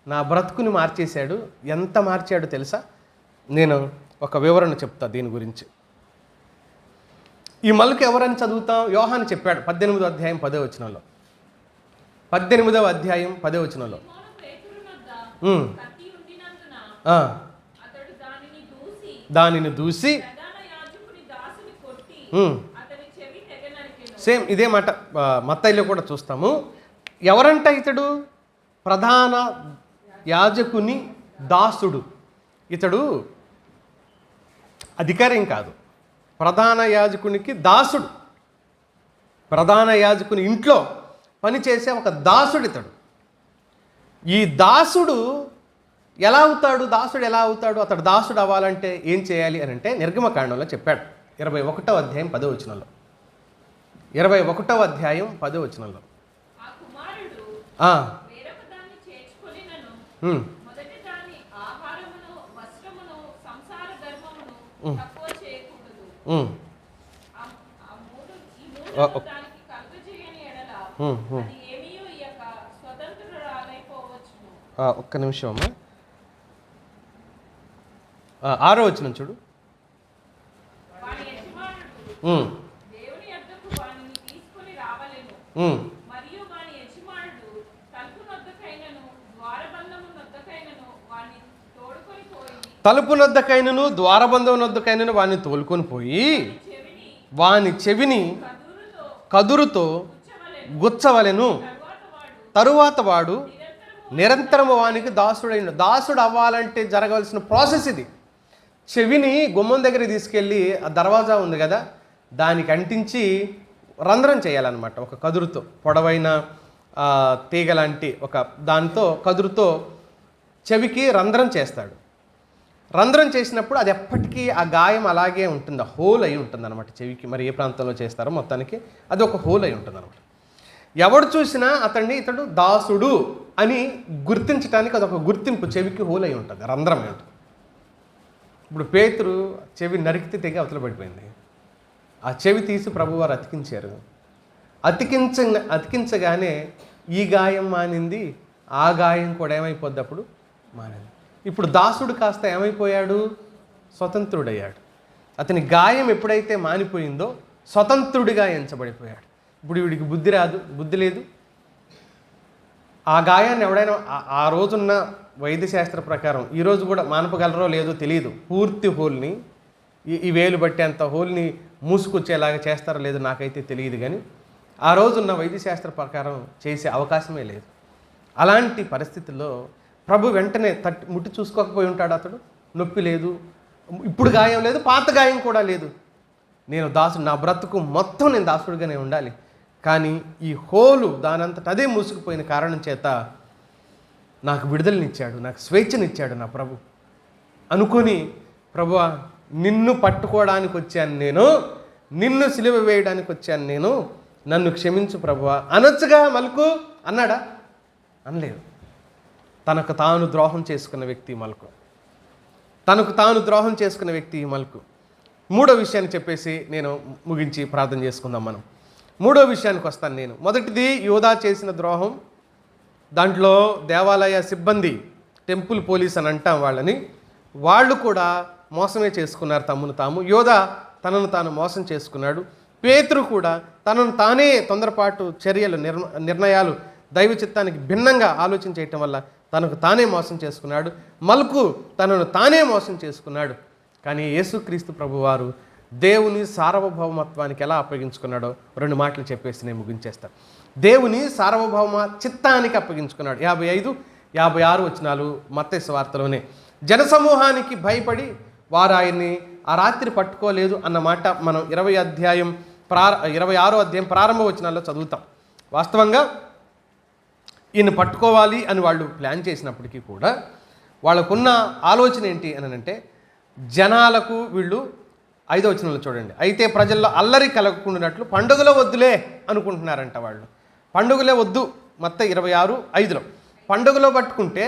నా బ్రతుకుని మార్చేశాడు. ఎంత మార్చాడో తెలుసా? నేను ఒక వివరణ చెప్తా దీని గురించి. ఈ మలుకు ఎవరని చదువుతాం? యోహాను చెప్పాడు 18వ అధ్యాయం 10వ వచనంలో. 18వ అధ్యాయం 10వ వచనంలో దానిని దూసి సేమ్ ఇదే మాట మత్తయిలో కూడా చూస్తాము. ఎవరంట ఇతడు? ప్రధాన యాజకుని దాసుడు. ఇతడు అధికారం కాదు, ప్రధాన యాజకునికి దాసుడు. ప్రధాన యాజకుని ఇంట్లో పనిచేసే ఒక దాసుడు ఇతడు. ఈ దాసుడు ఎలా అవుతాడు? అతడు దాసుడు అవ్వాలంటే ఏం చేయాలి అని అంటే నిర్గమకాండంలో చెప్పాడు. 21వ అధ్యాయం 10వ వచనంలో. 21వ అధ్యాయం 10వ వచనంలో ఒక్క నిమిషం అమ్మా. 6వ వచనం చూడు. తలుపు నొద్దకైనను ద్వారబంధం నొద్దకైనను వాడిని తోలుకొని పోయి వాని చెవిని కదురుతో గుచ్చవలెను. తరువాత వాడు నిరంతరము వానికి దాసుడైన. దాసుడు అవ్వాలంటే జరగవలసిన ప్రాసెస్ ఇది. చెవిని గుమ్మం దగ్గర తీసుకెళ్ళి ఆ దర్వాజా ఉంది కదా, దానికి అంటించి రంధ్రం చేయాలన్నమాట. ఒక కదురుతో, పొడవైన తీగ లాంటి ఒక దానితో కదురుతో చెవికి రంధ్రం చేస్తాడు. రంధ్రం చేసినప్పుడు అది ఎప్పటికీ ఆ గాయం అలాగే ఉంటుంది, హోల్ అయి ఉంటుంది అనమాట చెవికి. మరి ఏ ప్రాంతంలో చేస్తారో మొత్తానికి అది ఒక హోల్ అయి ఉంటుంది అనమాట. ఎవడు చూసినా ఇతడు దాసుడు అని గుర్తించడానికి అదొక గుర్తింపు. చెవికి హోల్ అయి ఉంటుంది, రంధ్రం అయి ఉంటుంది. ఇప్పుడు పేతురు చెవి నరికితే తెగి అవతల పడిపోయింది. ఆ చెవి తీసి ప్రభువారు అతికించారు. అతికించగానే ఈ గాయం మానింది, ఆ గాయం కూడా ఏమైపోద్ది అప్పుడు మానింది. ఇప్పుడు దాసుడు కాస్త ఏమైపోయాడు? స్వతంత్రుడయ్యాడు. అతని గాయం ఎప్పుడైతే మానిపోయిందో స్వతంత్రుడిగా ఎంచబడిపోయాడు. ఇప్పుడు వీడికి బుద్ధి లేదు. ఆ గాయాన్ని ఎవడైనా ఆ రోజున్న వైద్యశాస్త్ర ప్రకారం ఈరోజు కూడా మానపగలరో లేదో తెలియదు, పూర్తి హోల్ని ఈ వేలు బట్టేంత హోల్ని మూసుకొచ్చేలాగా చేస్తారో లేదో నాకైతే తెలియదు, కానీ ఆ రోజున్న వైద్యశాస్త్ర ప్రకారం చేసే అవకాశమే లేదు. అలాంటి పరిస్థితుల్లో ప్రభు వెంటనే ముట్టి చూసుకోకపోయి ఉంటాడు. అతడు నొప్పి లేదు, ఇప్పుడు గాయం లేదు, పాత గాయం కూడా లేదు. నేను దాసుడు, నా బ్రతుకు మొత్తం నేను దాసుడుగానే ఉండాలి, కానీ ఈ హోలు దానంతట అదే మూసుకుపోయిన కారణం చేత నాకు విడుదలనిచ్చాడు, నాకు స్వేచ్ఛనిచ్చాడు నా ప్రభు అనుకొని, ప్రభువా నిన్ను పట్టుకోవడానికి వచ్చాను నేను, నిన్ను సిలువ వేయడానికి వచ్చాను నేను, నన్ను క్షమించు ప్రభువా అనొచ్చుగా మలుకు అన్నాడా? అనలేదు. తనకు తాను ద్రోహం చేసుకున్న వ్యక్తి మలుకు, తనకు తాను ద్రోహం చేసుకున్న వ్యక్తి మలుకు. మూడో విషయాన్ని చెప్పేసి నేను ముగించి ప్రార్థన చేసుకుందాం. మనం మూడో విషయానికి వస్తాను నేను. మొదటిది యోధా చేసిన ద్రోహం. దాంట్లో దేవాలయ సిబ్బంది, టెంపుల్ పోలీస్ అని అంటాం వాళ్ళని, వాళ్ళు కూడా మోసమే చేసుకున్నారు తమను తాము. యోధా తనను తాను మోసం చేసుకున్నాడు. పేతురు కూడా తనను తానే తొందరపాటు చర్యలు, నిర్ణయాలు దైవ చిత్తానికి భిన్నంగా ఆలోచించేయటం వల్ల తనకు తానే మోసం చేసుకున్నాడు. మల్కు తనను తానే మోసం చేసుకున్నాడు. కానీ యేసుక్రీస్తు ప్రభువారు దేవుని సార్వభౌమత్వానికి ఎలా అప్పగించుకున్నాడో 2 మాటలు చెప్పేసి నేను ముగించేస్తాను. దేవుని సార్వభౌమ చిత్తానికి అప్పగించుకున్నాడు. 55, 56 వచనాలు మత్తయి సువార్తలోనే. జనసమూహానికి భయపడి వారు ఆయన్ని ఆ రాత్రి పట్టుకోలేదు అన్న మాట మనం 26వ అధ్యాయం ప్రారంభ వచనాల్లో చదువుతాం. వాస్తవంగా ఈయన పట్టుకోవాలి అని వాళ్ళు ప్లాన్ చేసినప్పటికీ కూడా వాళ్ళకున్న ఆలోచన ఏంటి అని అంటే, జనాలకు వీళ్ళు 5వ వచనంలో చూడండి, అయితే ప్రజల్లో అల్లరి కలగకుండానట్లు పండుగలో వద్దులే అనుకుంటున్నారంట వాళ్ళు. పండుగలే వద్దు, మత్తయి 26:5లో. పండుగలో పట్టుకుంటే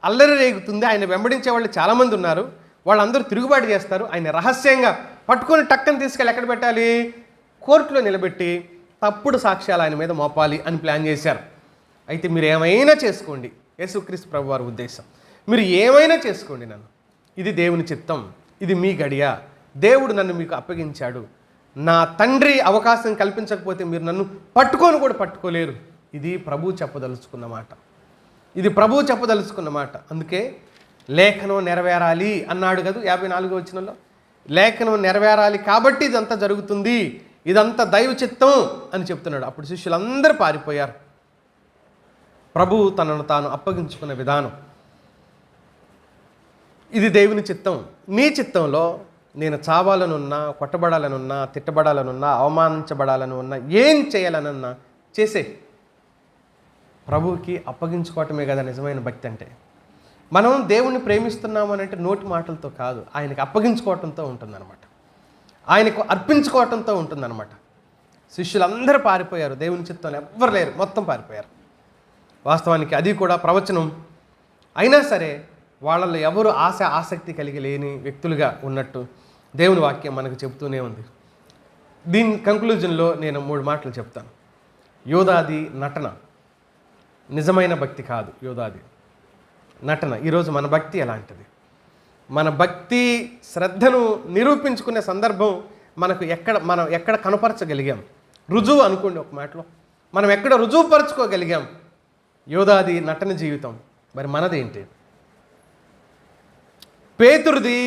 అల్లరి రేగుతుంది, ఆయన వెంబడించే వాళ్ళు చాలామంది ఉన్నారు, వాళ్ళందరూ తిరుగుబాటు చేస్తారు, ఆయన రహస్యంగా పట్టుకొని టక్కని తీసుకెళ్ళి ఎక్కడ పెట్టాలి? కోర్టులో నిలబెట్టి తప్పుడు సాక్ష్యాలు ఆయన మీద మోపాలి అని ప్లాన్ చేశారు. అయితే మీరు ఏమైనా చేసుకోండి, యేసుక్రీస్తు ప్రభు వారి ఉద్దేశం, మీరు ఏమైనా చేసుకోండి, నన్ను, ఇది దేవుని చిత్తం, ఇది మీ గడియ, దేవుడు నన్ను మీకు అప్పగించాడు, నా తండ్రి అవకాశం కల్పించకపోతే మీరు నన్ను పట్టుకొని కూడా పట్టుకోలేరు. ఇది ప్రభు చెప్పదలుచుకున్న మాట, ఇది ప్రభు చెప్పదలుచుకున్న మాట. అందుకే లేఖనం నెరవేరాలి అన్నాడు కదా 54వ వచనంలో. లేఖనం నెరవేరాలి కాబట్టి ఇదంతా జరుగుతుంది, ఇదంతా దైవ చిత్తం అని చెప్తున్నాడు. అప్పుడు శిష్యులందరూ పారిపోయారు. ప్రభువు తనను తాను అప్పగించుకున్న విధానం, ఇది దేవుని చిత్తం. నీ చిత్తంలో నేను చావాలనున్నా, కొట్టబడాలనున్నా, తిట్టబడాలనున్నా, అవమానించబడాలని ఉన్నా, ఏం చేయాలనున్నా చేసే. ప్రభువుకి అప్పగించుకోవటమే కదా నిజమైన భక్తి అంటే. మనం దేవుణ్ణి ప్రేమిస్తున్నాము అని అంటే నోటి మాటలతో కాదు, ఆయనకి అప్పగించుకోవటంతో ఉంటుందన్నమాట, ఆయనకు అర్పించుకోవటంతో ఉంటుందన్నమాట. శిష్యులందరూ పారిపోయారు, దేవుని చిత్తంలో ఎవ్వరు లేరు, మొత్తం పారిపోయారు. వాస్తవానికి అది కూడా ప్రవచనం. అయినా సరే వాళ్ళల్లో ఎవరు ఆసక్తి కలిగి లేని వ్యక్తులుగా ఉన్నట్టు దేవుని వాక్యం మనకు చెబుతూనే ఉంది. దీని కంక్లూజన్లో నేను 3 మాటలు చెప్తాను. యోధాది నటన, నిజమైన భక్తి కాదు. యోధాది నటన. ఈరోజు మన భక్తి ఎలాంటిది? మన భక్తి శ్రద్ధను నిరూపించుకునే సందర్భం మనం ఎక్కడ కనపరచగలిగాం? రుజువు అనుకోండి, ఒక మాటలో మనం ఎక్కడ రుజువుపరచుకోగలిగాం? యోధాది నటన జీవితం. మరి మనదేంటి? పేతురుది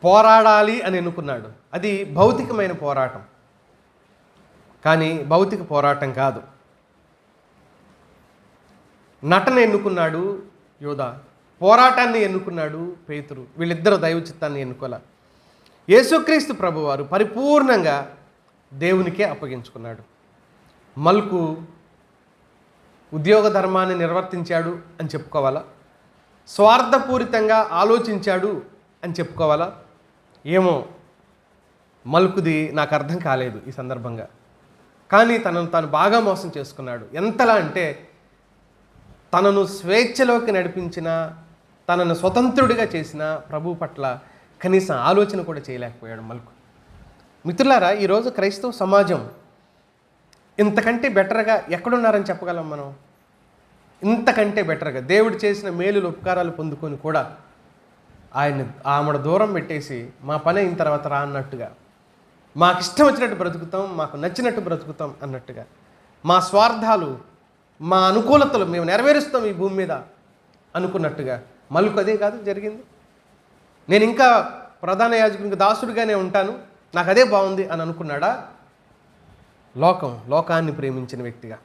పోరాడాలి అని ఎన్నుకున్నాడు, అది భౌతికమైన పోరాటం, కానీ భౌతిక పోరాటం కాదు. నటన ఎన్నుకున్నాడు యోధా, పోరాటాన్ని ఎన్నుకున్నాడు పేతురు. వీళ్ళిద్దరూ దైవ చిత్తాన్ని ఎన్నుకోలే. యేసుక్రీస్తు ప్రభువారు పరిపూర్ణంగా దేవునికే అప్పగించుకున్నాడు. మల్కు ఉద్యోగ ధర్మాన్ని నిర్వర్తించాడు అని చెప్పుకోవాలా? స్వార్థపూరితంగా ఆలోచించాడు అని చెప్పుకోవాలా? ఏమో, మల్కుది నాకు అర్థం కాలేదు ఈ సందర్భంగా. కానీ తనను తాను బాగా మోసం చేసుకున్నాడు. ఎంతలా అంటే తనను స్వేచ్ఛలోకి నడిపించిన, తనను స్వతంత్రుడిగా చేసిన ప్రభు పట్ల కనీసం ఆలోచన కూడా చేయలేకపోయాడు మల్కు. మిత్రులారా, ఈరోజు క్రైస్తవ సమాజం ఇంతకంటే బెటర్గా ఎక్కడున్నారని చెప్పగలం మనం? ఇంతకంటే బెటర్గా దేవుడు చేసిన మేలులు ఉపకారాలు పొందుకొని కూడా ఆమె దూరం పెట్టేసి మా పని అయిన తర్వాత రా అన్నట్టుగా, మాకు ఇష్టం వచ్చినట్టు బ్రతుకుతాం, మాకు నచ్చినట్టు బ్రతుకుతాం అన్నట్టుగా, మా స్వార్థాలు మా అనుకూలతలు మేము నెరవేరుస్తాం ఈ భూమి మీద అనుకున్నట్టుగా. మలుకు అదే కాదు జరిగింది. నేను ఇంకా ప్రధాన యాజకునికి దాసుడిగానే ఉంటాను, నాకు అదే బాగుంది అని అనుకున్నాడా? లోకాన్ని ప్రేమించిన వ్యక్తిగా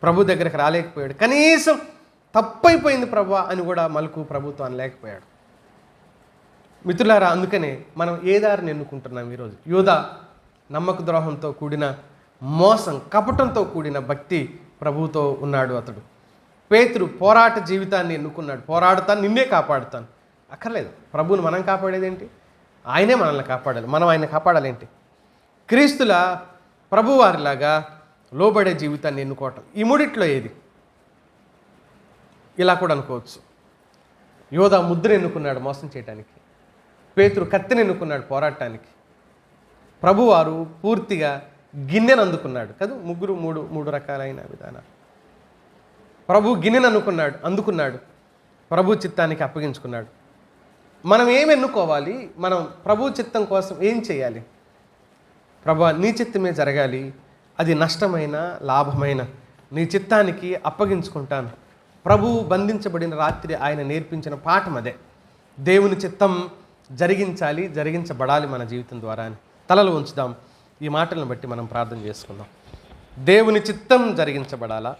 ప్రభు దగ్గరికి రాలేకపోయాడు. కనీసం తప్పైపోయింది ప్రభువా అని కూడా మలుకు ప్రభుతో అనలేకపోయాడు. మిత్రులారా, అందుకనే మనం ఏ దారిని ఎన్నుకుంటున్నాం ఈరోజు? యూదా నమ్మక ద్రోహంతో కూడిన మోసం, కపటంతో కూడిన భక్తి ప్రభువుతో ఉన్నాడు అతడు. పేతురు పోరాట జీవితాన్ని ఎన్నుకున్నాడు. పోరాడుతాను, నిన్నే కాపాడుతాను. అక్కర్లేదు, ప్రభువుని మనం కాపాడేదేంటి? ఆయనే మనల్ని కాపాడాలి, మనం ఆయన కాపాడాలేంటి? క్రీస్తుల ప్రభువారిలాగా లోబడే జీవితాన్ని ఎన్నుకోవటం, ఈ మూడిట్లో ఏది? ఇలా కూడా అనుకోవచ్చు. యోధా ముద్ర ఎన్నుకున్నాడు మోసం చేయడానికి, పేతురు కత్తిని ఎన్నుకున్నాడు పోరాటానికి, ప్రభువారు పూర్తిగా గిన్నెను అందుకున్నాడు కదా. ముగ్గురు మూడు రకాలైన విధానాలు. ప్రభు గిన్నెను అందుకున్నాడు, ప్రభు చిత్తానికి అప్పగించుకున్నాడు. మనం ఏం ఎన్నుకోవాలి? మనం ప్రభు చిత్తం కోసం ఏం చేయాలి? ప్రభువా, నీ చిత్తమే జరగాలి, అది నష్టమైన లాభమైన నీ చిత్తానికి అప్పగించుకుంటాను. ప్రభువు బంధించబడిన రాత్రి ఆయన నేర్పించిన పాఠం అదే. దేవుని చిత్తం జరిగించబడాలి మన జీవితం ద్వారా అని. తలలు ఉంచుదాం. ఈ మాటలను బట్టి మనం ప్రార్థన చేసుకుందాం. దేవుని చిత్తం జరిగించబడాలా?